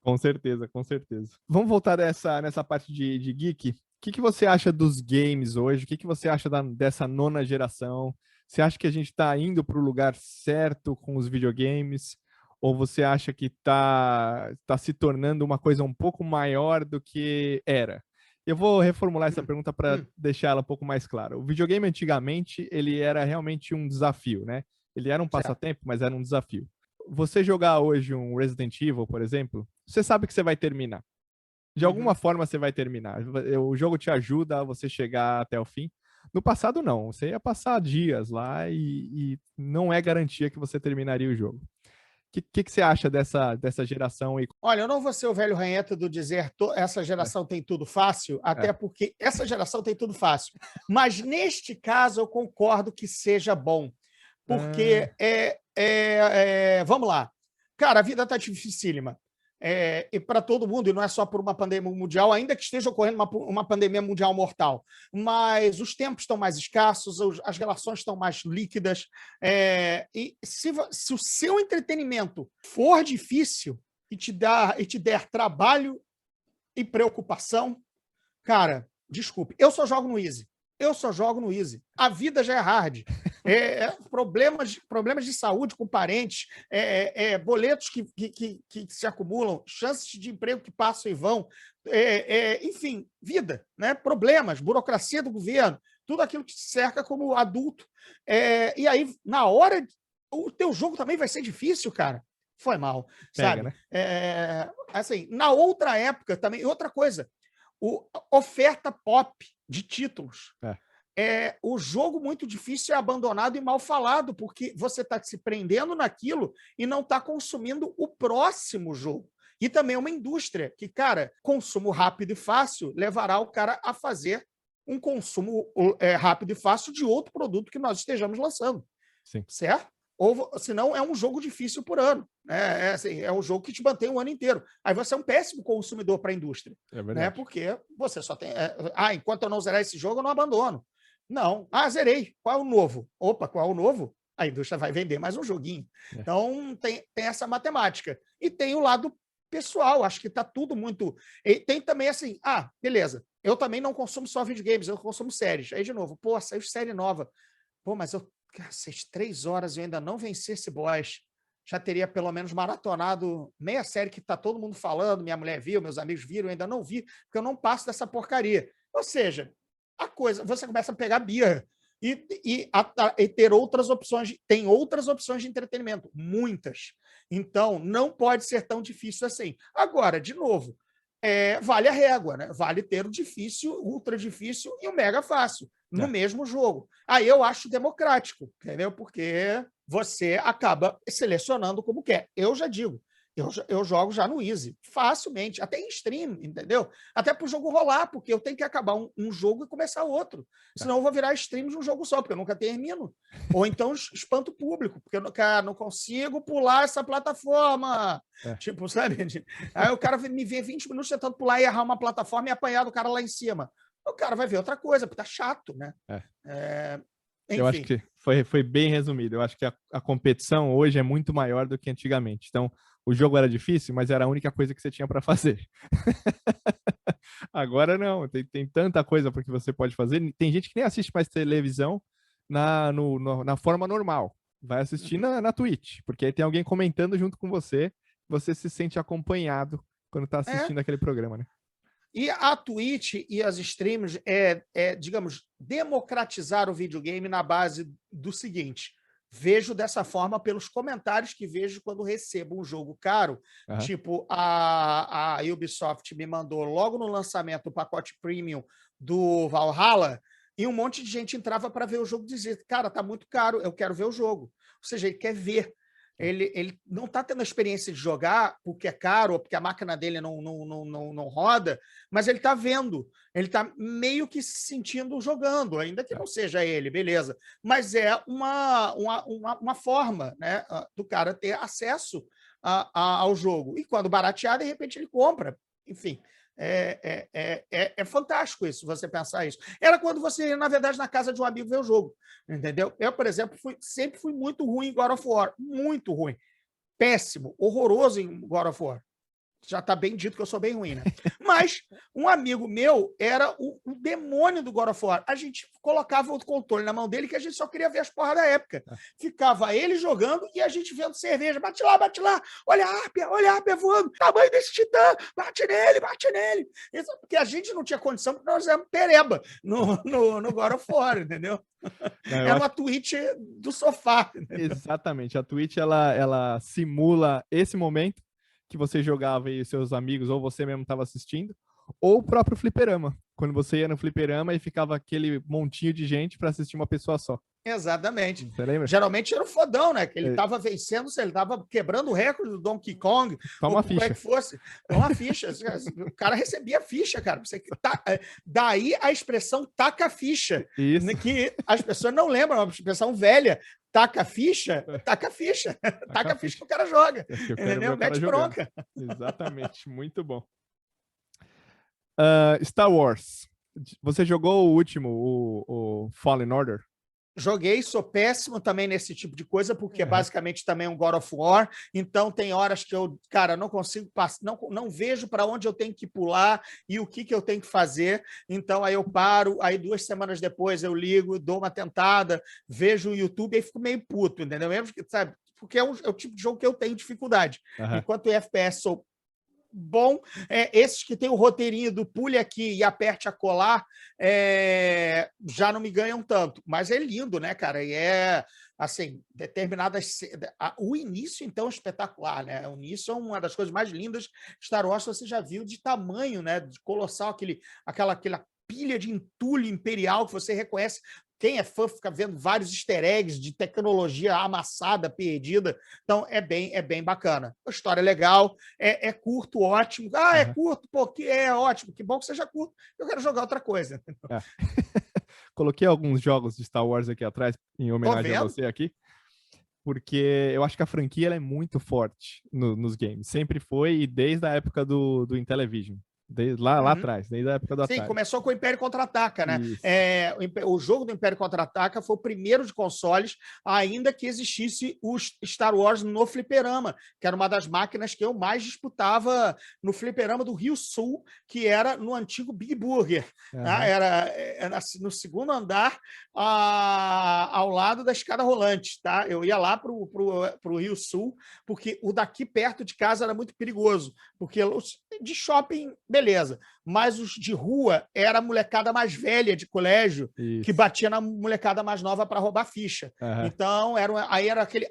Com certeza, com certeza. Vamos voltar nessa parte de geek. O que você acha dos games hoje? O que você acha dessa nona geração? Você acha que a gente está indo para o lugar certo com os videogames? Ou você acha que tá se tornando uma coisa um pouco maior do que era? Eu vou reformular essa pergunta para deixar ela um pouco mais clara. O videogame, antigamente, ele era realmente um desafio, né? Ele era um passatempo, mas era um desafio. Você jogar hoje um Resident Evil, por exemplo, você sabe que você vai terminar. De alguma forma você vai terminar. O jogo te ajuda a você chegar até o fim. No passado, não. Você ia passar dias lá e não é garantia que você terminaria o jogo. O que você acha dessa geração? Olha, eu não vou ser o velho ranhento do dizer essa geração tem tudo fácil, até porque essa geração tem tudo fácil. Mas, neste caso, eu concordo que seja bom. Porque, vamos lá. Cara, a vida está dificílima. e para todo mundo, e não é só por uma pandemia mundial, ainda que esteja ocorrendo uma pandemia mundial mortal, mas os tempos estão mais escassos, as relações estão mais líquidas, e se o seu entretenimento for difícil e te der trabalho e preocupação, cara, desculpe, eu só jogo no Easy. A vida já é hard. Problemas de saúde com parentes, boletos que se acumulam, chances de emprego que passam e vão, enfim, vida, né? Problemas, burocracia do governo, tudo aquilo que te cerca como adulto. E aí, na hora, o teu jogo também vai ser difícil, cara. Foi mal, sabe? Né? Assim, na outra época também, outra coisa, oferta pop de títulos. O jogo muito difícil é abandonado e mal falado, porque você está se prendendo naquilo e não está consumindo o próximo jogo. E também é uma indústria que, cara, consumo rápido e fácil levará o cara a fazer um consumo rápido e fácil de outro produto que nós estejamos lançando. Sim. Certo? Ou, senão, é um jogo difícil por ano. Né? É um jogo que te mantém o ano inteiro. Aí você é um péssimo consumidor para a indústria. Né? Porque você só tem... enquanto eu não zerar esse jogo, eu não abandono. Não. Zerei. Qual é o novo? Opa, qual é o novo? A indústria vai vender mais um joguinho. Então, tem essa matemática. E tem o lado pessoal. Acho que está tudo muito... E tem também assim, beleza. Eu também não consumo só videogames, eu consumo séries. Aí, de novo, saiu série nova. Mas eu... Cacete, 3 horas eu ainda não venci esse boss. Já teria pelo menos maratonado meia série que está todo mundo falando, minha mulher viu, meus amigos viram, eu ainda não vi, porque eu não passo dessa porcaria. Ou seja, você começa a pegar birra e ter outras opções, tem outras opções de entretenimento, muitas. Então, não pode ser tão difícil assim. Agora, de novo, vale a régua, né? Vale ter o difícil, ultra difícil e o mega fácil no mesmo jogo. Aí eu acho democrático, entendeu? Porque você acaba selecionando como quer. Eu já digo, eu jogo já no Easy, facilmente, até em stream, entendeu? Até para o jogo rolar, porque eu tenho que acabar um jogo e começar outro. Senão eu vou virar stream de um jogo só, porque eu nunca termino. Ou então espanto o público, porque eu não consigo pular essa plataforma. Tipo, sabe? Aí o cara me vê 20 minutos tentando pular e errar uma plataforma e apanhar do cara lá em cima. O cara vai ver outra coisa, porque tá chato, né? Eu acho que foi bem resumido. Eu acho que a competição hoje é muito maior do que antigamente. Então, o jogo era difícil, mas era a única coisa que você tinha para fazer. Agora não, tem tanta coisa para que você pode fazer. Tem gente que nem assiste mais televisão na forma normal. Vai assistir na Twitch, porque aí tem alguém comentando junto com você, você se sente acompanhado quando está assistindo aquele programa, né? E a Twitch e as streams digamos, democratizar o videogame na base do seguinte: vejo dessa forma pelos comentários que vejo quando recebo um jogo caro. Tipo, a Ubisoft me mandou logo no lançamento o pacote premium do Valhalla, e um monte de gente entrava para ver o jogo e dizia: cara, tá muito caro, eu quero ver o jogo. Ou seja, ele quer ver. Ele não está tendo a experiência de jogar porque é caro ou porque a máquina dele não roda, mas ele está vendo, ele está meio que se sentindo jogando, ainda que não seja ele, beleza. Mas é uma forma, né, do cara ter acesso ao jogo. E quando baratear, de repente ele compra. Enfim, é fantástico isso, você pensar isso. Era quando você ia, na verdade, na casa de um amigo ver o jogo, entendeu? Eu, por exemplo, sempre fui muito ruim em God of War, muito ruim. Péssimo, horroroso em God of War. Já está bem dito que eu sou bem ruim, né? Mas um amigo meu era o demônio do God of War. A gente colocava o controle na mão dele que a gente só queria ver as porras da época. Ficava ele jogando e a gente vendo cerveja. Bate lá. Olha a Harpia voando. Tamanho desse titã. Bate nele. Isso porque a gente não tinha condição, porque nós éramos pereba no God of War, entendeu? Era uma Twitch do sofá. Entendeu? Exatamente. A Twitch, ela simula esse momento que você jogava e seus amigos, ou você mesmo estava assistindo, ou o próprio fliperama, quando você ia no fliperama e ficava aquele montinho de gente para assistir uma pessoa só. Exatamente. Você lembra? Geralmente era o fodão, né? Que ele estava vencendo, ele estava quebrando o recorde do Donkey Kong. Toma uma ficha. É que fosse. Toma ficha. O cara recebia ficha, cara. Daí a expressão taca a ficha. Isso. Que as pessoas não lembram, é uma expressão velha. taca a ficha, taca a ficha. Taca a ficha que o cara joga. Entendeu? Mete bronca. Exatamente, muito bom. Star Wars. Você jogou o último, o Fallen Order? Joguei, sou péssimo também nesse tipo de coisa, porque basicamente também é um God of War, então tem horas que eu, cara, não consigo passar, não vejo para onde eu tenho que pular e o que eu tenho que fazer, então aí eu paro, aí 2 semanas depois eu ligo, dou uma tentada, vejo o YouTube e fico meio puto, entendeu? Mesmo que, sabe, porque é o tipo de jogo que eu tenho dificuldade. Enquanto o FPS sou bom, esses que tem o roteirinho do pule aqui e aperte a colar, já não me ganham tanto, mas é lindo, né, cara? E assim, determinadas... O início, então, é espetacular, né? O início é uma das coisas mais lindas de Star Wars, você já viu de tamanho, né? De colossal, aquela pilha de entulho imperial que você reconhece. Quem é fã fica vendo vários easter eggs de tecnologia amassada, perdida. Então, é bem bacana. A história é legal, é curto, ótimo. É curto, pô, é ótimo. Que bom que seja curto. Eu quero jogar outra coisa. Coloquei alguns jogos de Star Wars aqui atrás, em homenagem a você aqui, porque eu acho que a franquia ela é muito forte nos games. Sempre foi, e desde a época do Intellivision. Desde lá atrás, desde a época do Atari. Sim, começou com o Império Contra-Ataca, né? O jogo do Império Contra-Ataca foi o primeiro de consoles, ainda que existisse o Star Wars no fliperama, que era uma das máquinas que eu mais disputava no fliperama do Rio Sul, que era no antigo Big Burger. Era no segundo andar, ao lado da escada rolante. Tá? Eu ia lá para o Rio Sul, porque o daqui perto de casa era muito perigoso, porque de shopping, beleza, mas os de rua era a molecada mais velha de colégio que batia na molecada mais nova para roubar ficha. Então, aí era aquele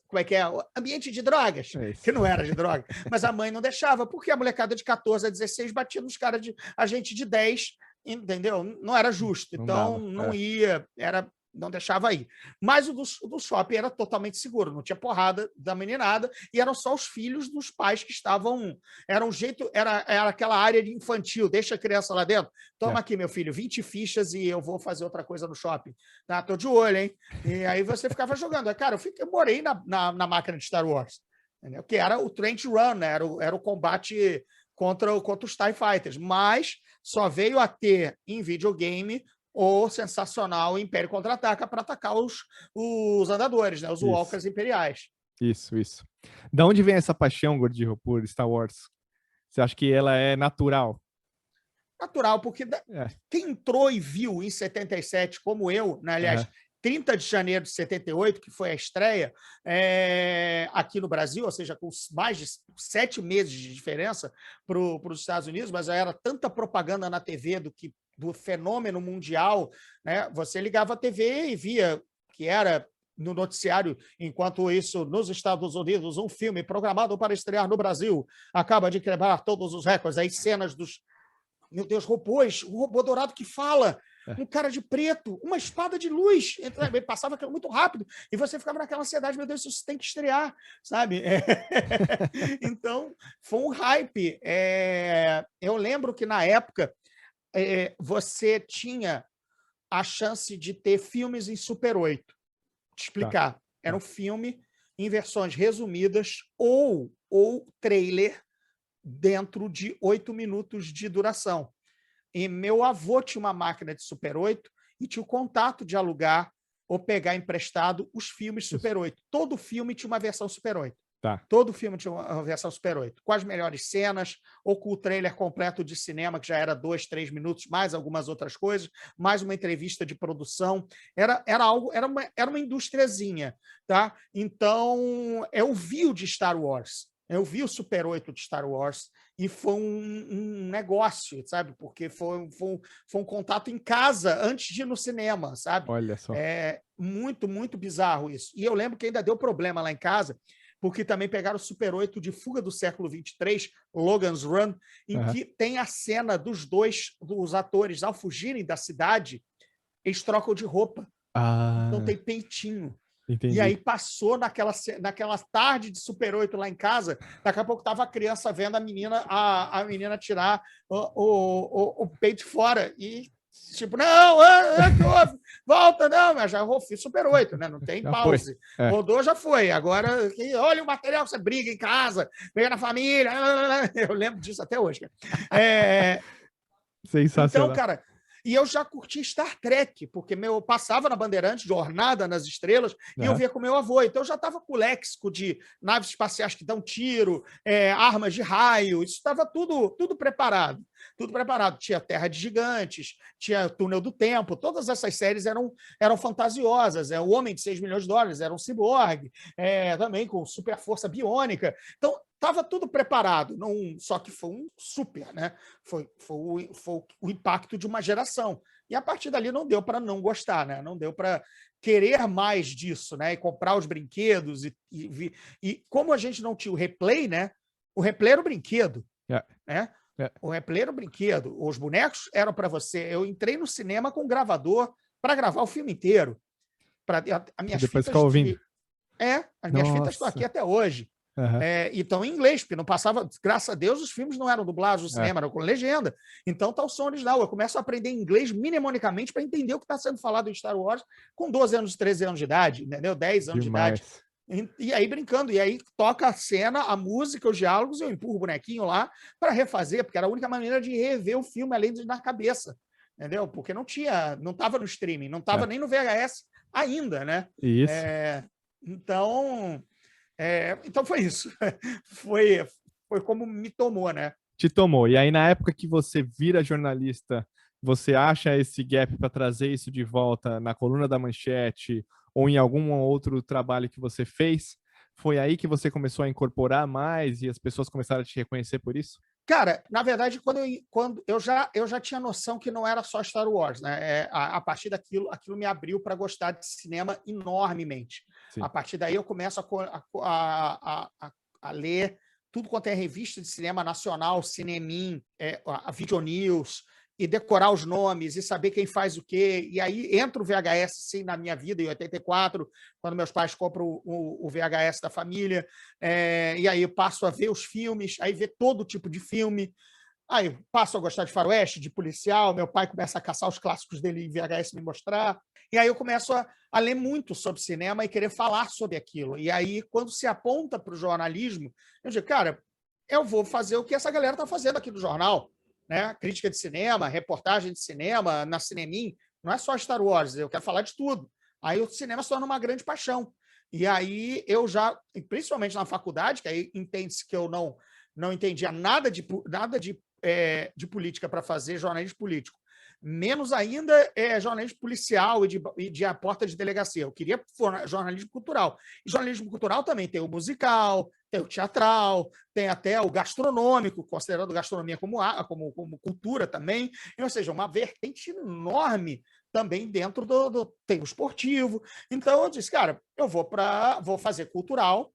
como é que é? Ambiente de drogas, que não era de droga, mas a mãe não deixava, porque a molecada de 14 a 16 batia nos caras a gente de 10, entendeu? Não era justo, então não ia, não deixava aí. Mas o do shopping era totalmente seguro, não tinha porrada da meninada, e eram só os filhos dos pais que estavam... Era um jeito, era aquela área de infantil, deixa a criança lá dentro. Toma aqui, meu filho, 20 fichas e eu vou fazer outra coisa no shopping. Tá? Tô de olho, hein? E aí você ficava jogando. Cara, eu morei na máquina de Star Wars, entendeu? Que era o Trench Run, né? Era o combate contra os TIE Fighters, mas só veio a ter em videogame o sensacional Império Contra-Ataca para atacar os andadores, né? Os walkers imperiais. Isso. Da onde vem essa paixão, Gordinho, por Star Wars? Você acha que ela é natural? Natural, porque quem entrou e viu em 77, como eu, né? Aliás, 30 de janeiro de 78, que foi a estreia aqui no Brasil, ou seja, com mais de 7 meses de diferença para os Estados Unidos, mas era tanta propaganda na TV do fenômeno mundial, né? Você ligava a TV e via que era no noticiário, enquanto isso, nos Estados Unidos, um filme programado para estrear no Brasil acaba de quebrar todos os recordes. Aí cenas dos, meu Deus, robôs, um robô dourado que fala, um cara de preto, uma espada de luz. Ele passava aquilo muito rápido e você ficava naquela ansiedade, meu Deus, isso tem que estrear, sabe? Então, foi um hype. Eu lembro que, na época, você tinha a chance de ter filmes em Super 8. Te explicar. Era um filme em versões resumidas ou trailer dentro de 8 minutos de duração. E meu avô tinha uma máquina de Super 8 e tinha o contato de alugar ou pegar emprestado os filmes Super 8. Todo filme tinha uma versão Super 8. Todo filme tinha uma versão Super 8, com as melhores cenas, ou com o trailer completo de cinema, que já era 2, 3 minutos, mais algumas outras coisas, mais uma entrevista de produção. Era uma indústriazinha, tá? Então, eu vi o de Star Wars, eu vi o Super 8 de Star Wars, e foi um negócio, sabe? Porque foi um contato em casa, antes de ir no cinema, sabe? Olha só. É muito, muito bizarro isso. E eu lembro que ainda deu problema lá em casa, porque também pegaram o Super 8 de Fuga do Século 23, Logan's Run, em que tem a cena dos atores, ao fugirem da cidade, eles trocam de roupa. Então tem peitinho. Entendi. E aí passou naquela tarde de Super 8 lá em casa, daqui a pouco estava a criança vendo a menina tirar o peito fora. E Tipo, não, que houve? Volta, não, mas já fiz Super 8, né? Não tem Já pause. foi. Rodou, já foi. Agora, olha o material, você briga em casa, briga na família. Eu lembro disso até hoje. Então, Sensacional. cara, e eu já curti Star Trek, porque eu passava na Bandeirantes, Jornada nas Estrelas, e eu via com meu avô. Então, eu já estava com o léxico de naves espaciais que dão tiro, armas de raio, isso estava tudo preparado. Tudo preparado. Tinha Terra de Gigantes, tinha Túnel do Tempo, todas essas séries eram fantasiosas. O Homem de 6 milhões de dólares era um ciborgue, também com super força biônica. Então, estava tudo preparado, só que foi um super, né? Foi o impacto de uma geração. E a partir dali não deu para não gostar, né? Não deu para querer mais disso, né? E comprar os brinquedos. E como a gente não tinha o replay, né? O replay era o brinquedo, né? O replay era o brinquedo. Os bonecos eram para você. Eu entrei no cinema com um gravador para gravar o filme inteiro. As minhas Depois fitas ficar ouvindo. as minhas fitas estão aqui até hoje. Uhum. E estão em inglês, porque não passava, graças a Deus, os filmes não eram dublados no cinema, eram com legenda. Então tá o som original. Eu começo a aprender inglês minimonicamente para entender o que está sendo falado em Star Wars com 12 anos, 13 anos de idade, entendeu? 10 anos Demais. de idade. E aí brincando, e aí toca a cena, a música, os diálogos, eu empurro o bonequinho lá para refazer, porque era a única maneira de rever o filme além de na cabeça, entendeu? Porque não estava no streaming, não estava nem no VHS ainda, né? Isso. Então foi isso. Foi como me tomou, né? Te tomou. E aí, na época que você vira jornalista, você acha esse gap para trazer isso de volta na coluna da Manchete ou em algum outro trabalho que você fez? Foi aí que você começou a incorporar mais e as pessoas começaram a te reconhecer por isso? Cara, na verdade, quando eu já tinha noção que não era só Star Wars, né? A partir daquilo, aquilo me abriu para gostar de cinema enormemente. Sim. A partir daí eu começo a ler tudo quanto é revista de cinema nacional, Cinemin, a Videonews, e decorar os nomes e saber quem faz o quê. E aí entra o VHS, sim, na minha vida, em 84, quando meus pais compram o VHS da família. E aí eu passo a ver os filmes, aí ver todo tipo de filme. Aí passo a gostar de faroeste, de policial. Meu pai começa a caçar os clássicos dele em VHS me mostrar. E aí eu começo a ler muito sobre cinema e querer falar sobre aquilo. E aí, quando se aponta para o jornalismo, eu digo, cara, eu vou fazer o que essa galera está fazendo aqui no jornal. Né? Crítica de cinema, reportagem de cinema, na Cinemin, não é só Star Wars, eu quero falar de tudo. Aí o cinema se torna uma grande paixão. E aí eu já, principalmente na faculdade, que aí entende-se que eu não entendia nada de política para fazer jornalismo político, menos ainda jornalismo policial e de a porta de delegacia. Eu queria jornalismo cultural. E jornalismo cultural também tem o musical, tem o teatral, tem até o gastronômico, considerando gastronomia como cultura também. Ou seja, uma vertente enorme também dentro tem o esportivo. Então eu disse, cara, eu vou fazer cultural,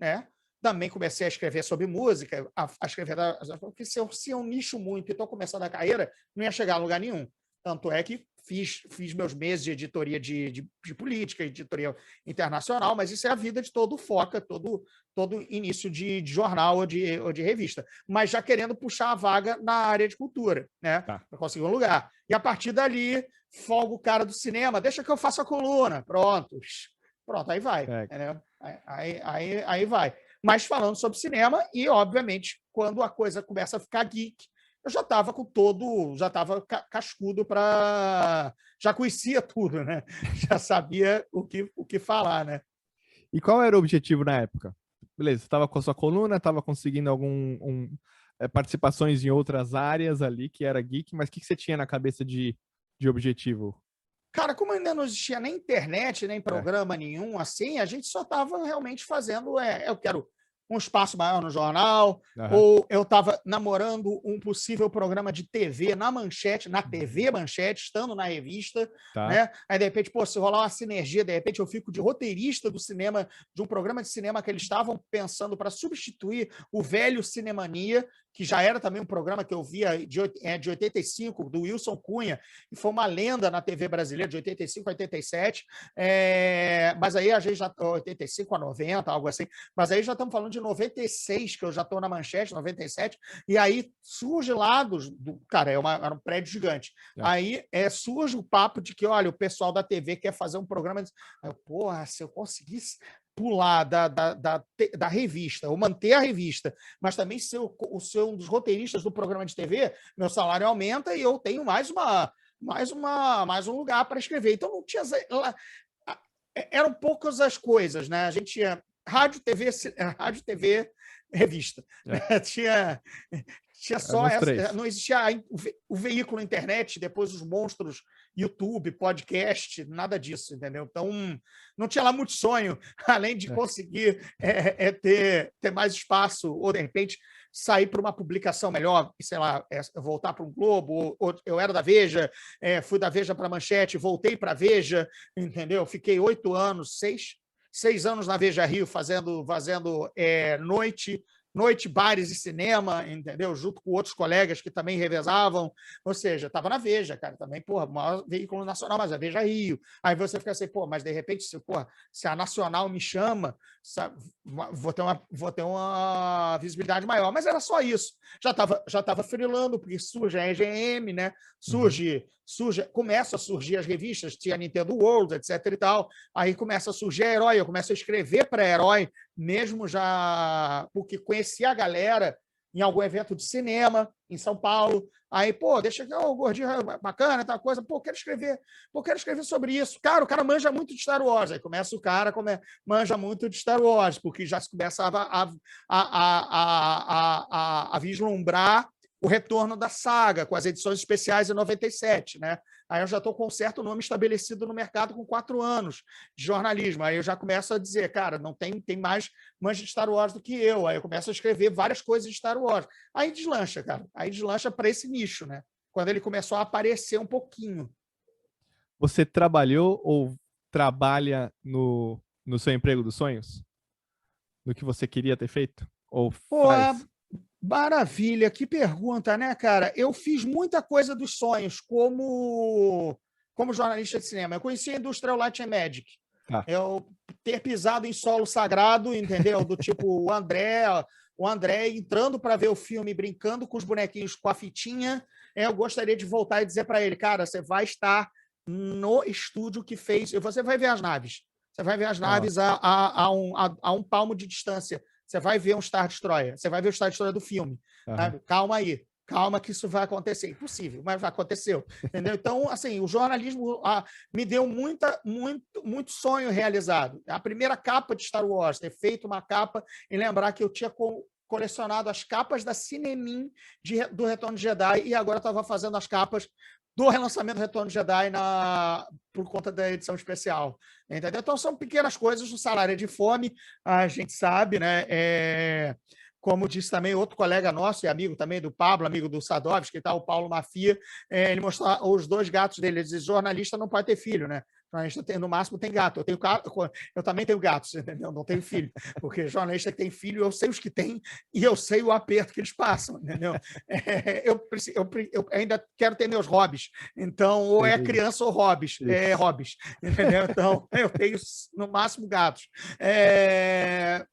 né? Também comecei a escrever sobre música, a escrever, porque se eu nicho muito e estou começando a carreira, não ia chegar a lugar nenhum. Tanto é que fiz meus meses de editoria de política, editoria internacional, mas isso é a vida de todo foca, todo início de jornal ou de revista. Mas já querendo puxar a vaga na área de cultura, né? Para conseguir um lugar. E a partir dali, folga o cara do cinema, deixa que eu faça a coluna. Pronto, aí vai. Entendeu? Aí vai. Mas falando sobre cinema, e obviamente, quando a coisa começa a ficar geek, eu já estava já estava cascudo já conhecia tudo, né? Já sabia o que falar, né? E qual era o objetivo na época? Beleza, você estava com a sua coluna, estava conseguindo participações em outras áreas ali, que era geek, mas o que você tinha na cabeça de objetivo? Cara, como ainda não existia nem internet, nem programa nenhum, assim, a gente só estava realmente fazendo, eu quero um espaço maior no jornal, ou eu estava namorando um possível programa de TV na Manchete, na TV Manchete, estando na revista, né? Aí, de repente, se rolar uma sinergia, de repente eu fico de roteirista do cinema, de um programa de cinema que eles estavam pensando para substituir o velho Cinemania, que já era também um programa que eu via de 85, do Wilson Cunha, e foi uma lenda na TV brasileira, de 85 a 87, mas aí a gente já 85 a 90, algo assim, mas aí já estamos falando de de 96, que eu já estou na Manchete, 97, e aí surge lá cara, era um prédio gigante. Aí surge o papo de que, olha, o pessoal da TV quer fazer um programa. Aí porra, se eu conseguisse pular da revista, ou manter a revista, mas também ser um dos roteiristas do programa de TV, meu salário aumenta e eu tenho mais um lugar para escrever. Então não tinha. Eram poucas as coisas, né? A gente tinha rádio, TV, revista. Tinha só essa. Não existia o veículo internet, depois os monstros YouTube, podcast, nada disso, entendeu? Então, não tinha lá muito sonho, além de conseguir ter mais espaço, ou de repente sair para uma publicação melhor, sei lá, voltar para um Globo, ou eu era da Veja, fui da Veja para a Manchete, voltei para a Veja, entendeu? Fiquei 8 anos, 6 anos na Veja Rio, fazendo noite, bares e cinema, entendeu? Junto com outros colegas que também revezavam. Ou seja, estava na Veja, cara, também, porra, maior veículo nacional, mas a Veja Rio. Aí você fica assim, pô, mas de repente, se a Nacional me chama, sabe, vou ter uma visibilidade maior. Mas era só isso. Já tava freelando, porque surge a EGM, né? Começa a surgir as revistas, tinha a Nintendo World, etc e tal. Aí começa a surgir a Herói, eu começo a escrever para a Herói, mesmo já porque conhecia a galera em algum evento de cinema em São Paulo. Aí, pô, deixa aqui, o gordinho bacana, tal coisa. Pô, quero escrever sobre isso. Cara, o cara manja muito de Star Wars. Aí começa o cara, manja muito de Star Wars, porque já se começava a vislumbrar o retorno da saga, com as edições especiais em 97, né? Aí eu já estou com um certo nome estabelecido no mercado com 4 anos de jornalismo. Aí eu já começo a dizer, cara, não tem mais manja de Star Wars do que eu. Aí eu começo a escrever várias coisas de Star Wars. Aí deslancha, cara. Aí deslancha para esse nicho, né? Quando ele começou a aparecer um pouquinho. Você trabalhou ou trabalha no seu emprego dos sonhos? No que você queria ter feito? Ou faz? Maravilha, que pergunta, né, cara? Eu fiz muita coisa dos sonhos como jornalista de cinema. Eu conheci a Industrial Light and Magic. Eu ter pisado em solo sagrado, entendeu? Do tipo o André entrando para ver o filme, brincando com os bonequinhos com a fitinha. Eu gostaria de voltar e dizer para ele, cara, você vai estar no estúdio que fez. Você vai ver as naves. Você vai ver as naves a um palmo de distância. Você vai ver um Star Destroyer. Você vai ver o Star Destroyer do filme. Sabe? Calma aí. Calma que isso vai acontecer. Impossível, mas aconteceu. Entendeu? Então, assim, o jornalismo me deu muito sonho realizado. A primeira capa de Star Wars, ter feito uma capa e lembrar que eu tinha colecionado as capas da Cinemin do Retorno de Jedi e agora estava fazendo as capas do relançamento do Retorno de Jedi por conta da edição especial. Entendeu? Então, são pequenas coisas, o salário é de fome, a gente sabe, né? Como disse também outro colega nosso e amigo também do Pablo, amigo do Sadovski, que tá, o Paulo Mafia, ele mostrou os 2 gatos dele. Ele diz, jornalista não pode ter filho, né? Jornalista no máximo tem gato. Eu também tenho gatos, entendeu? Não tenho filho, porque jornalista que tem filho, eu sei os que tem e eu sei o aperto que eles passam, entendeu? Eu ainda quero ter meus hobbies, então ou é criança ou hobbies, entendeu? Então eu tenho no máximo gatos.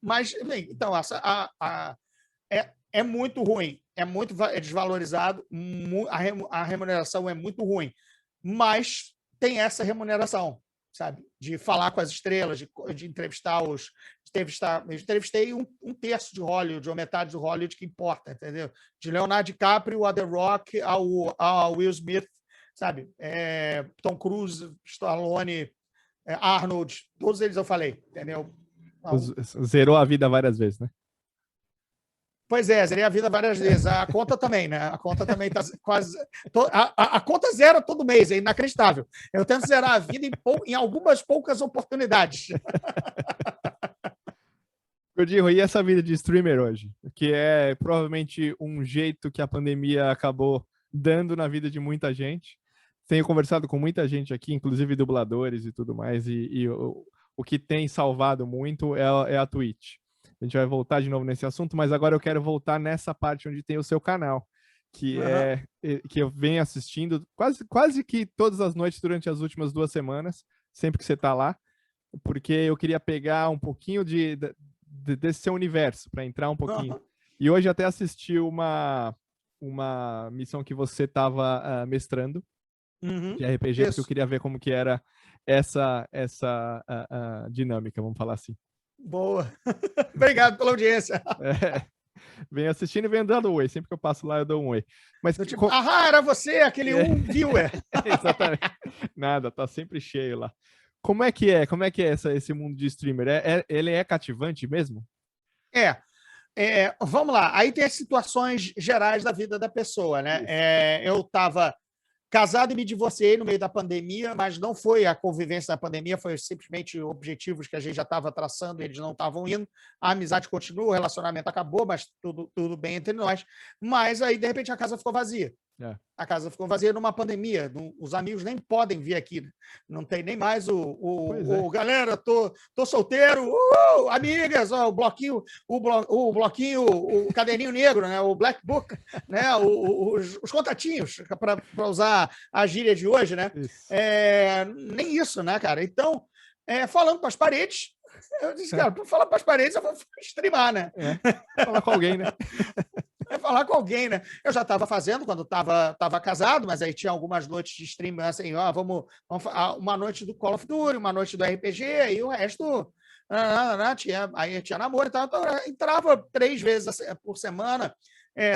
Mas, bem, então é muito ruim, é muito desvalorizado, a remuneração é muito ruim, mas tem essa remuneração, sabe? De falar com as estrelas, de entrevistar entrevistei um terço de Hollywood, ou metade do Hollywood que importa, entendeu? De Leonardo DiCaprio a The Rock, ao Will Smith, sabe? Tom Cruise, Stallone, Arnold, todos eles eu falei, entendeu? Zerou a vida várias vezes, né? Pois é, zerei a vida várias vezes. A conta também, né? A conta também está quase. A conta zera todo mês, é inacreditável. Eu tento zerar a vida em algumas poucas oportunidades. Gordinho, e essa vida de streamer hoje? Que é provavelmente um jeito que a pandemia acabou dando na vida de muita gente. Tenho conversado com muita gente aqui, inclusive dubladores e tudo mais, e o que tem salvado muito é a Twitch. A gente vai voltar de novo nesse assunto, mas agora eu quero voltar nessa parte onde tem o seu canal, que que eu venho assistindo quase que todas as noites durante as últimas 2 semanas, sempre que você está lá, porque eu queria pegar um pouquinho desse seu universo, para entrar um pouquinho. Aham. E hoje até assisti uma missão que você estava mestrando Uhum. de RPG, porque eu Isso. queria ver como que era essa dinâmica, vamos falar assim. Boa. Obrigado pela audiência. É, venho assistindo e venho dando um oi. Sempre que eu passo lá, eu dou um oi. Mas Do tipo, era você, aquele viewer. exatamente. Nada, tá sempre cheio lá. Como é que é? Como é que é esse mundo de streamer? Ele é cativante mesmo? Vamos lá. Aí tem as situações gerais da vida da pessoa, né? Isso. Eu estava casado e me divorciei no meio da pandemia, mas não foi a convivência da pandemia, foi simplesmente objetivos que a gente já estava traçando, eles não estavam indo. A amizade continua, o relacionamento acabou, mas tudo bem entre nós. Mas aí, de repente, a casa ficou vazia. É. A casa ficou vazia numa pandemia. Os amigos nem podem vir aqui. Né? Não tem nem mais galera, tô solteiro, amigas, o bloquinho, o caderninho negro, né? O Black Book, né? Os contatinhos, para usar a gíria de hoje, né? Nem isso, né, cara? Então, falando para as paredes, eu disse, cara, para falar para as paredes, eu vou streamar, né? Falar com alguém, né? Falar com alguém, né? Eu já estava fazendo quando estava casado, mas aí tinha algumas noites de stream, assim, vamos uma noite do Call of Duty, uma noite do RPG, e o resto aí tinha namoro e tal, então entrava 3 vezes por semana,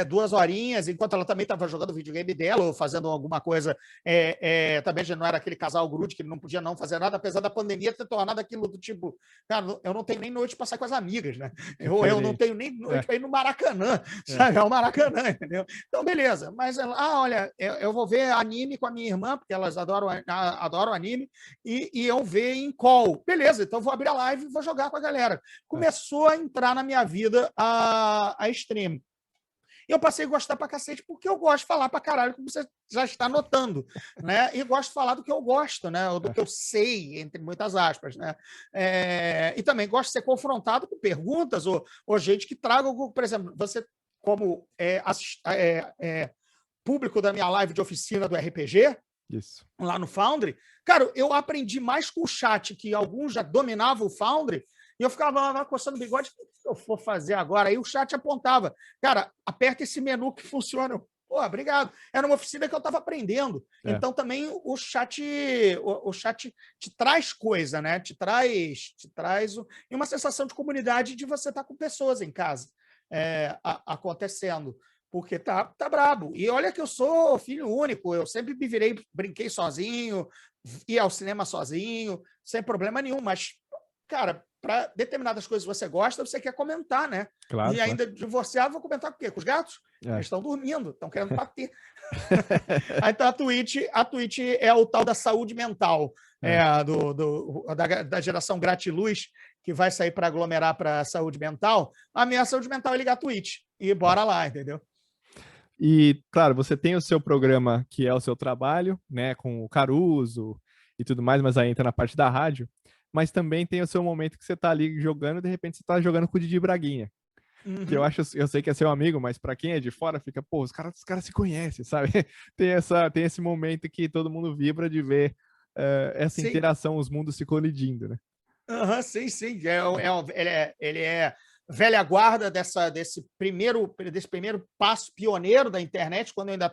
2 horinhas, enquanto ela também estava jogando o videogame dela ou fazendo alguma coisa. Também já não era aquele casal grude que não podia não fazer nada, apesar da pandemia ter tornado aquilo do tipo, cara, eu não tenho nem noite para sair com as amigas, né? Eu não tenho nem noite para ir no Maracanã, sabe? É o Maracanã, entendeu? Então, beleza. Mas olha, eu vou ver anime com a minha irmã, porque elas adoram anime, e eu ver em call. Beleza, então eu vou abrir a live e vou jogar com a galera. Começou a entrar na minha vida a stream. E eu passei a gostar pra cacete, porque eu gosto de falar pra caralho, como você já está notando, né? E gosto de falar do que eu gosto, né? Ou do que eu sei, entre muitas aspas, né? E também gosto de ser confrontado com perguntas ou gente que traga, por exemplo, você, como público da minha live de oficina do RPG, isso, lá no Foundry, cara, eu aprendi mais com o chat, que alguns já dominavam o Foundry, e eu ficava lá coçando o bigode, o que eu vou fazer agora? Aí o chat apontava, cara, aperta esse menu que funciona. Pô, obrigado. Era uma oficina que eu estava aprendendo. Então também o chat te traz coisa, né? Te traz e uma sensação de comunidade de você estar com pessoas em casa acontecendo. Porque tá brabo. E olha que eu sou filho único, eu sempre brinquei sozinho, ia ao cinema sozinho, sem problema nenhum, mas, cara, para determinadas coisas que você gosta, você quer comentar, né? Claro, e ainda divorciado, vou comentar com o quê? Com os gatos? Eles estão dormindo, estão querendo bater. Então a Twitch é o tal da saúde mental, da geração gratiluz, que vai sair para aglomerar para a saúde mental. A minha saúde mental é ligar a Twitch e bora lá, entendeu? E, claro, você tem o seu programa, que é o seu trabalho, né, com o Caruso e tudo mais, mas aí entra na parte da rádio. Mas também tem o seu momento que você tá ali jogando e de repente você tá jogando com o Didi Braguinha. Uhum. Que eu sei que é seu amigo, mas para quem é de fora fica, pô, os caras se conhecem, sabe? Tem esse momento que todo mundo vibra de ver essa interação, os mundos se colidindo, né? Sim. Ele é velha guarda desse primeiro passo pioneiro da internet, quando eu ainda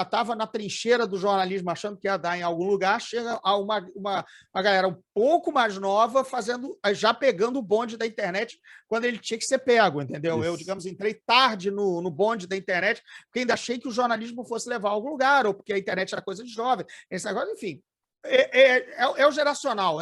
estava na trincheira do jornalismo, achando que ia dar em algum lugar. Chega uma galera um pouco mais nova já pegando o bonde da internet quando ele tinha que ser pego, entendeu? Isso. Eu, digamos, entrei tarde no bonde da internet, porque ainda achei que o jornalismo fosse levar a algum lugar, ou porque a internet era coisa de jovem, esse negócio, enfim. É o geracional.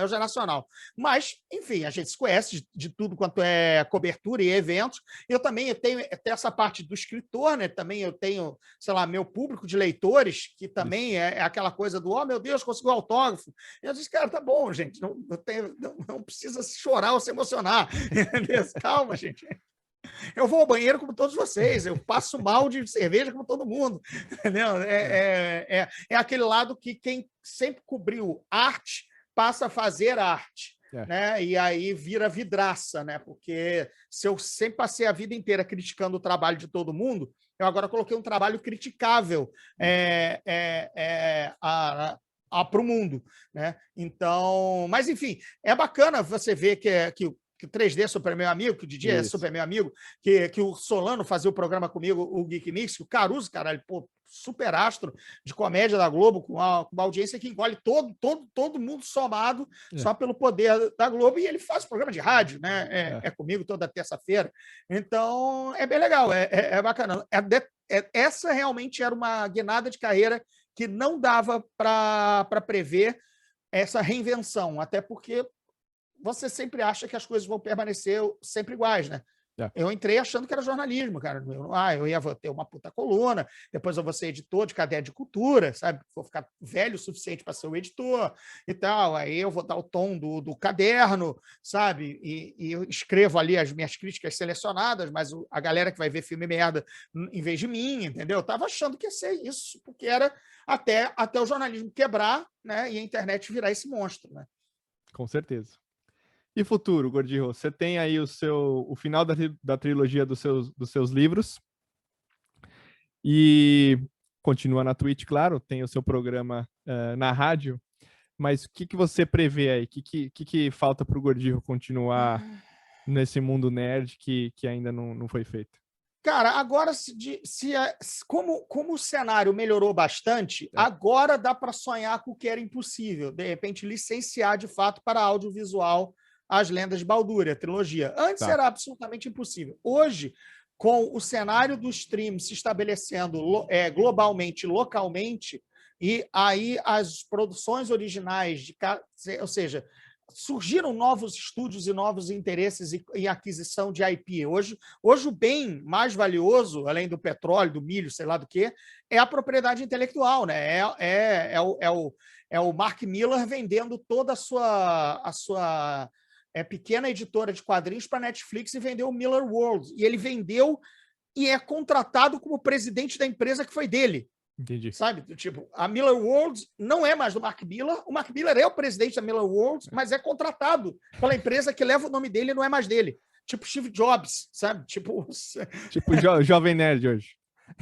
Mas, enfim, a gente se conhece de tudo quanto é cobertura e eventos. Eu também tenho essa parte do escritor, né? Também eu tenho, sei lá, meu público de leitores, que também é aquela coisa do, oh, meu Deus, conseguiu autógrafo. E eu disse, cara, tá bom, gente, não precisa chorar ou se emocionar. Calma, gente. Eu vou ao banheiro como todos vocês, eu passo mal de cerveja como todo mundo, entendeu? É aquele lado que quem sempre cobriu arte passa a fazer arte, né? E aí vira vidraça, né? Porque se eu sempre passei a vida inteira criticando o trabalho de todo mundo, eu agora coloquei um trabalho criticável para o mundo, né? Então, mas enfim, é bacana você ver que que o 3D é super meu amigo, que o Didi é super meu amigo, que o Solano fazia o programa comigo, o Geek Mix, o Caruso, caralho, pô, super astro de comédia da Globo, com uma audiência que engole todo mundo somado só pelo poder da Globo, e ele faz programa de rádio, né? É comigo toda terça-feira. Então, é bem legal, é bacana. Essa realmente era uma guinada de carreira que não dava para prever essa reinvenção, até porque você sempre acha que as coisas vão permanecer sempre iguais, né? Eu entrei achando que era jornalismo, cara. Eu ia ter uma puta coluna, depois eu vou ser editor de caderno de cultura, sabe? Vou ficar velho o suficiente para ser o editor e tal. Aí eu vou dar o tom do caderno, sabe? E eu escrevo ali as minhas críticas selecionadas, mas a galera que vai ver filme merda em vez de mim, entendeu? Eu tava achando que ia ser isso, porque era até o jornalismo quebrar, né? E a internet virar esse monstro, né? Com certeza. E futuro, Gordinho? Você tem aí o final da trilogia dos seus livros e continua na Twitch, claro, tem o seu programa na rádio, mas o que você prevê aí? O que falta para o Gordinho continuar nesse mundo nerd que ainda não foi feito? Cara, agora, como o cenário melhorou bastante, agora dá para sonhar com o que era impossível. De repente, licenciar de fato para audiovisual As Lendas de Baldur, a trilogia. Antes era absolutamente impossível. Hoje, com o cenário do stream se estabelecendo globalmente, localmente, e aí as produções originais, ou seja, surgiram novos estúdios e novos interesses em aquisição de IP. Hoje o bem mais valioso, além do petróleo, do milho, sei lá do que, é a propriedade intelectual, né? É o Mark Millar vendendo toda a sua pequena editora de quadrinhos para a Netflix e vendeu o Millar World. E ele vendeu e é contratado como presidente da empresa que foi dele. Entendi. Sabe? Tipo, a Millar World não é mais do Mark Millar. O Mark Millar é o presidente da Millar World, mas é contratado pela empresa que leva o nome dele e não é mais dele. Tipo Steve Jobs, sabe? Tipo Jovem Nerd hoje.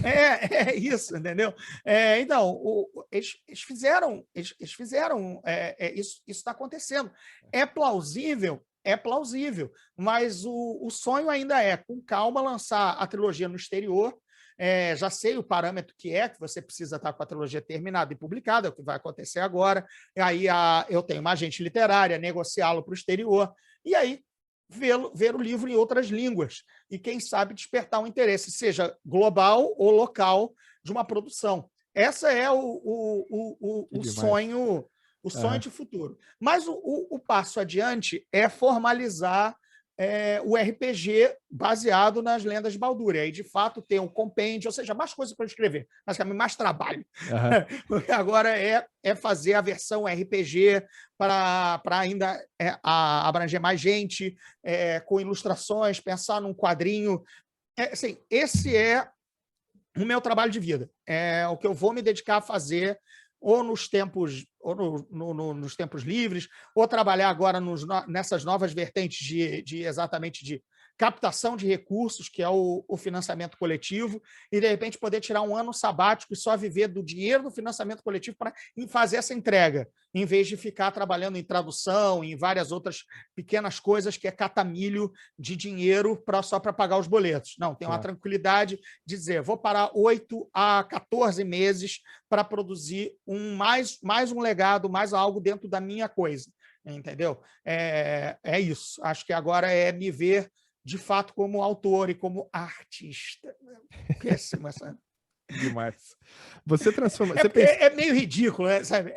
É isso, entendeu? Então, eles fizeram isso está acontecendo. É plausível, mas o sonho ainda é, com calma, lançar a trilogia no exterior. Já sei o parâmetro que você precisa estar com a trilogia terminada e publicada, é o que vai acontecer agora. E aí eu tenho uma agente literária, negociá-lo para o exterior, e aí ver o livro em outras línguas e, quem sabe, despertar um interesse, seja global ou local, de uma produção. Essa é o sonho, de futuro. Mas o passo adiante é formalizar o RPG baseado nas Lendas de Baldur. E aí, de fato, ter um compêndio, ou seja, mais coisas para escrever, basicamente mais trabalho. Porque agora é fazer a versão RPG para ainda abranger mais gente, com ilustrações, pensar num quadrinho. Assim, esse é o meu trabalho de vida. É o que eu vou me dedicar a fazer ou nos tempos livres, ou trabalhar agora nessas novas vertentes exatamente de captação de recursos, que é o financiamento coletivo, e, de repente, poder tirar um ano sabático e só viver do dinheiro do financiamento coletivo para fazer essa entrega, em vez de ficar trabalhando em tradução, em várias outras pequenas coisas que é catamilho de dinheiro só para pagar os boletos. Não, tem uma tranquilidade de dizer, vou parar 8 a 14 meses para produzir mais um legado, mais algo dentro da minha coisa, entendeu? É isso. Acho que agora é me ver de fato como autor e como artista. Péssimo essa... Demais. Você transforma... É meio ridículo, né? Sabe?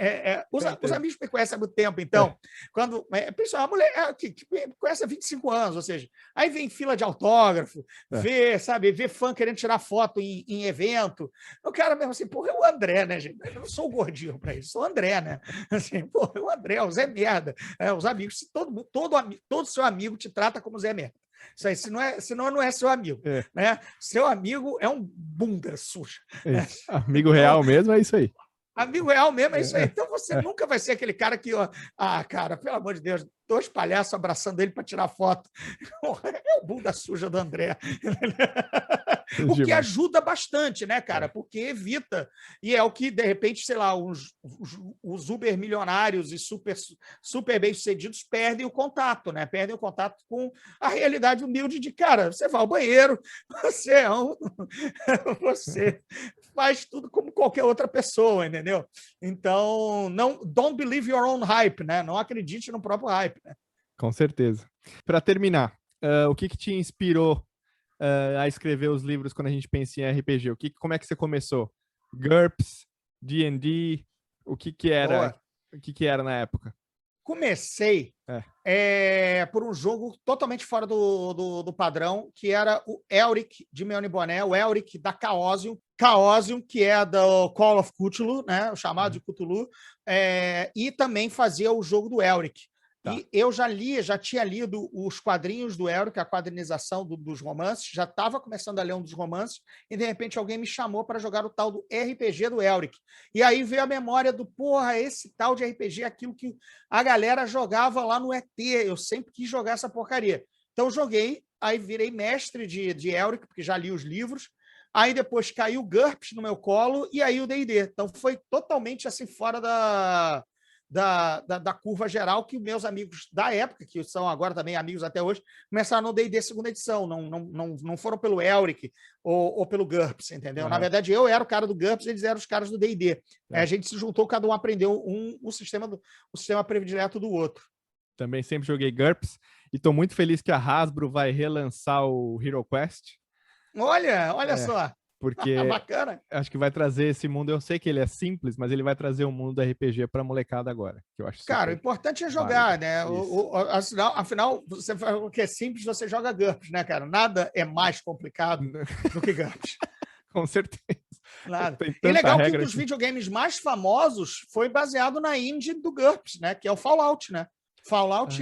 Os amigos me conhecem há muito tempo, então, quando... Pessoal, a mulher que me conhece há 25 anos, ou seja, aí vem fila de autógrafo, vê fã querendo tirar foto em evento. O cara mesmo assim, porra, é o André, né, gente? Eu não sou o gordinho para isso, sou o André, né? Assim, porra, é o André, o Zé Merda. Os amigos, todo seu amigo te trata como Zé Merda. Isso aí, senão não é seu amigo. Né? Seu amigo é um bunda suja. Amigo real mesmo é isso aí. Amigo real mesmo é isso aí. Então você nunca vai ser aquele cara que, cara, pelo amor de Deus, 2 palhaços abraçando ele para tirar foto. É o bunda suja do André. O que ajuda bastante, né, cara? Porque evita. E é o que, de repente, sei lá, os uber milionários e super bem-sucedidos perdem o contato, né? Perdem o contato com a realidade humilde de, cara, você vai ao banheiro, você faz tudo como qualquer outra pessoa, entendeu? Então, don't believe your own hype, né? Não acredite no próprio hype, né? Com certeza. Para terminar, o que te inspirou a escrever os livros quando a gente pensa em RPG? Como é que você começou? GURPS, D&D, o que era na época? Comecei por um jogo totalmente fora do padrão, que era o Elric de Meone Boné, o Elric da Chaosium, que é do Call of Cthulhu, né, o chamado de Cthulhu, e também fazia o jogo do Elric. Tá. E eu já tinha lido os quadrinhos do Elric, a quadrinização dos romances, já estava começando a ler um dos romances, e de repente alguém me chamou para jogar o tal do RPG do Elric. E aí veio a memória do, porra, esse tal de RPG, aquilo que a galera jogava lá no ET. Eu sempre quis jogar essa porcaria. Então joguei, aí virei mestre de Elric, porque já li os livros. Aí depois caiu o GURPS no meu colo, e aí o D&D. Então foi totalmente assim fora da curva geral, que meus amigos da época, que são agora também amigos até hoje, começaram no D&D segunda edição, não foram pelo Elric ou pelo GURPS, entendeu? Uhum. Na verdade, eu era o cara do GURPS, eles eram os caras do D&D. A gente se juntou, cada um aprendeu o sistema predileto do outro. Também sempre joguei GURPS, e estou muito feliz que a Hasbro vai relançar o Hero Quest. Olha só! Porque bacana. Acho que vai trazer esse mundo. Eu sei que ele é simples, mas ele vai trazer um mundo do RPG para molecada agora. Que eu acho cara, o importante é jogar, né? Afinal, você fala que é simples, você joga GURPS, né, cara? Nada é mais complicado do que GURPS. Com certeza. Nada. E legal que um dos videogames mais famosos foi baseado na engine do GURPS, né? Que é o Fallout, né? Fallout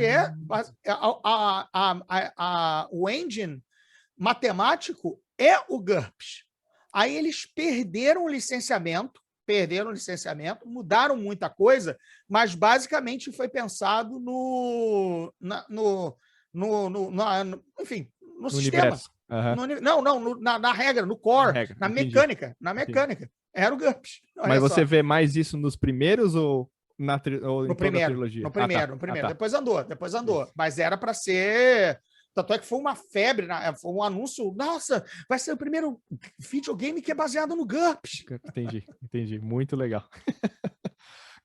o engine matemático é o GURPS. Aí eles perderam o licenciamento, mudaram muita coisa, mas basicamente foi pensado no sistema. Uhum. Na regra, no core, na mecânica. Era o GURPS. Mas você vê mais isso nos primeiros ou no primeiro, trilogia? No primeiro. Depois andou. Isso. Mas era para ser... Tanto é que foi uma febre, foi um anúncio. Nossa, vai ser o primeiro videogame que é baseado no GURPS. Entendi. Muito legal.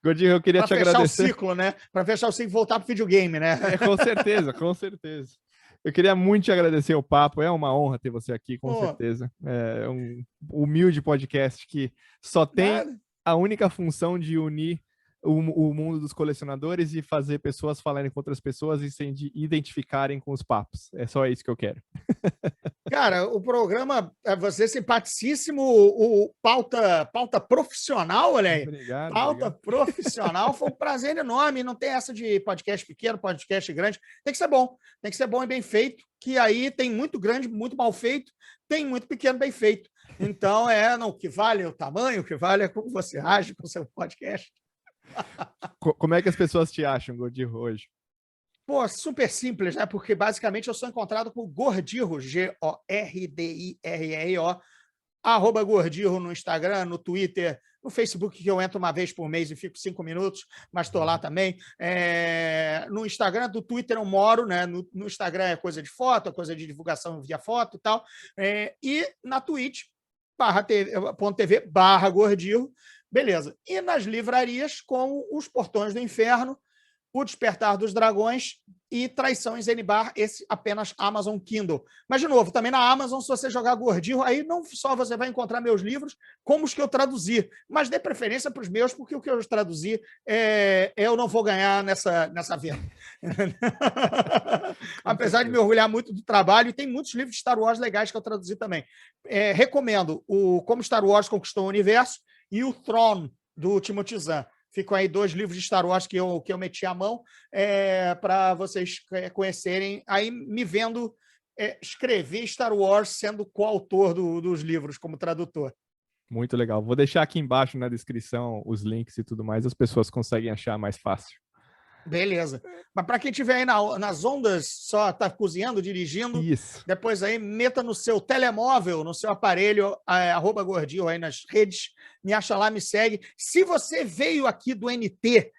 Gordinho, eu queria te agradecer. Para fechar o ciclo, né? Para fechar o ciclo e voltar para o videogame, né? Com certeza. Eu queria muito te agradecer o papo. É uma honra ter você aqui, com certeza. É um humilde podcast que só tem a única função de unir o mundo dos colecionadores e fazer pessoas falarem com outras pessoas e se identificarem com os papos. É só isso que eu quero. Cara, o programa é você simpaticíssimo, o pauta profissional, olha aí. Obrigado. Profissional, foi um prazer enorme. Não tem essa de podcast pequeno, podcast grande. Tem que ser bom e bem feito, que aí tem muito grande, muito mal feito, tem muito pequeno, bem feito. Então, o que vale é o tamanho, o que vale é como você age com o seu podcast. Como é que as pessoas te acham, Gordirro, hoje? Pô, super simples, né? Porque basicamente eu sou encontrado por Gordirro, Gordirro, @Gordirro no Instagram, no Twitter, no Facebook, que eu entro uma vez por mês e fico 5 minutos, mas estou lá também. No Instagram, do Twitter eu moro, né? No Instagram é coisa de foto, é coisa de divulgação via foto e tal. E na Twitch, .tv/Gordirro. Beleza. E nas livrarias, com Os Portões do Inferno, O Despertar dos Dragões e Traição em Zenibar, esse apenas Amazon Kindle. Mas, de novo, também na Amazon, se você jogar Gordirro, aí não só você vai encontrar meus livros, como os que eu traduzi, mas dê preferência para os meus, porque o que eu traduzi eu não vou ganhar nessa venda. Apesar de me orgulhar muito do trabalho, e tem muitos livros de Star Wars legais que eu traduzi também. Recomendo o Como Star Wars Conquistou o Universo e o Throne, do Timothy Zahn. Ficam aí 2 livros de Star Wars que eu meti a mão para vocês conhecerem, aí me vendo escrever Star Wars sendo coautor dos livros como tradutor. Muito legal. Vou deixar aqui embaixo na descrição os links e tudo mais, as pessoas conseguem achar mais fácil. Beleza. Mas para quem estiver aí nas ondas, só tá cozinhando, dirigindo, Isso. depois aí meta no seu telemóvel, no seu aparelho, @gordinho aí nas redes, me acha lá, me segue. Se você veio aqui do NT,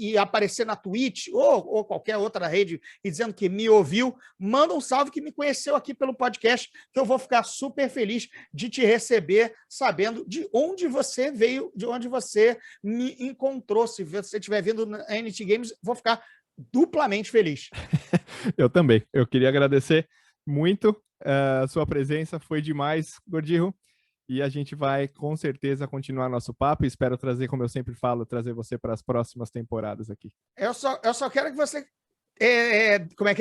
e aparecer na Twitch ou qualquer outra rede e dizendo que me ouviu, manda um salve que me conheceu aqui pelo podcast, que eu vou ficar super feliz de te receber, sabendo de onde você veio, de onde você me encontrou. Se você estiver vindo na NT Games, vou ficar duplamente feliz. Eu também. Eu queria agradecer muito a sua presença, foi demais, Gordinho. E a gente vai, com certeza, continuar nosso papo. Espero trazer, como eu sempre falo, trazer você para as próximas temporadas aqui. Eu só quero que você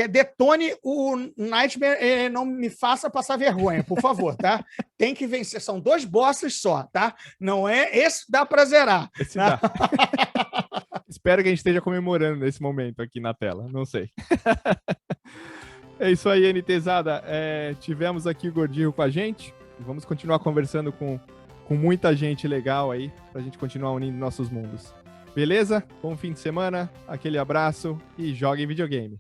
detone o Nightmare, não me faça passar vergonha, por favor, tá? Tem que vencer, são 2 bosses só, tá? Não é esse dá pra zerar. Esse tá? dá. Espero que a gente esteja comemorando nesse momento aqui na tela, não sei. É isso aí, NTzada. Tivemos aqui o Gordinho com a gente. Vamos continuar conversando com muita gente legal aí, pra gente continuar unindo nossos mundos. Beleza? Bom fim de semana, aquele abraço e joguem videogame.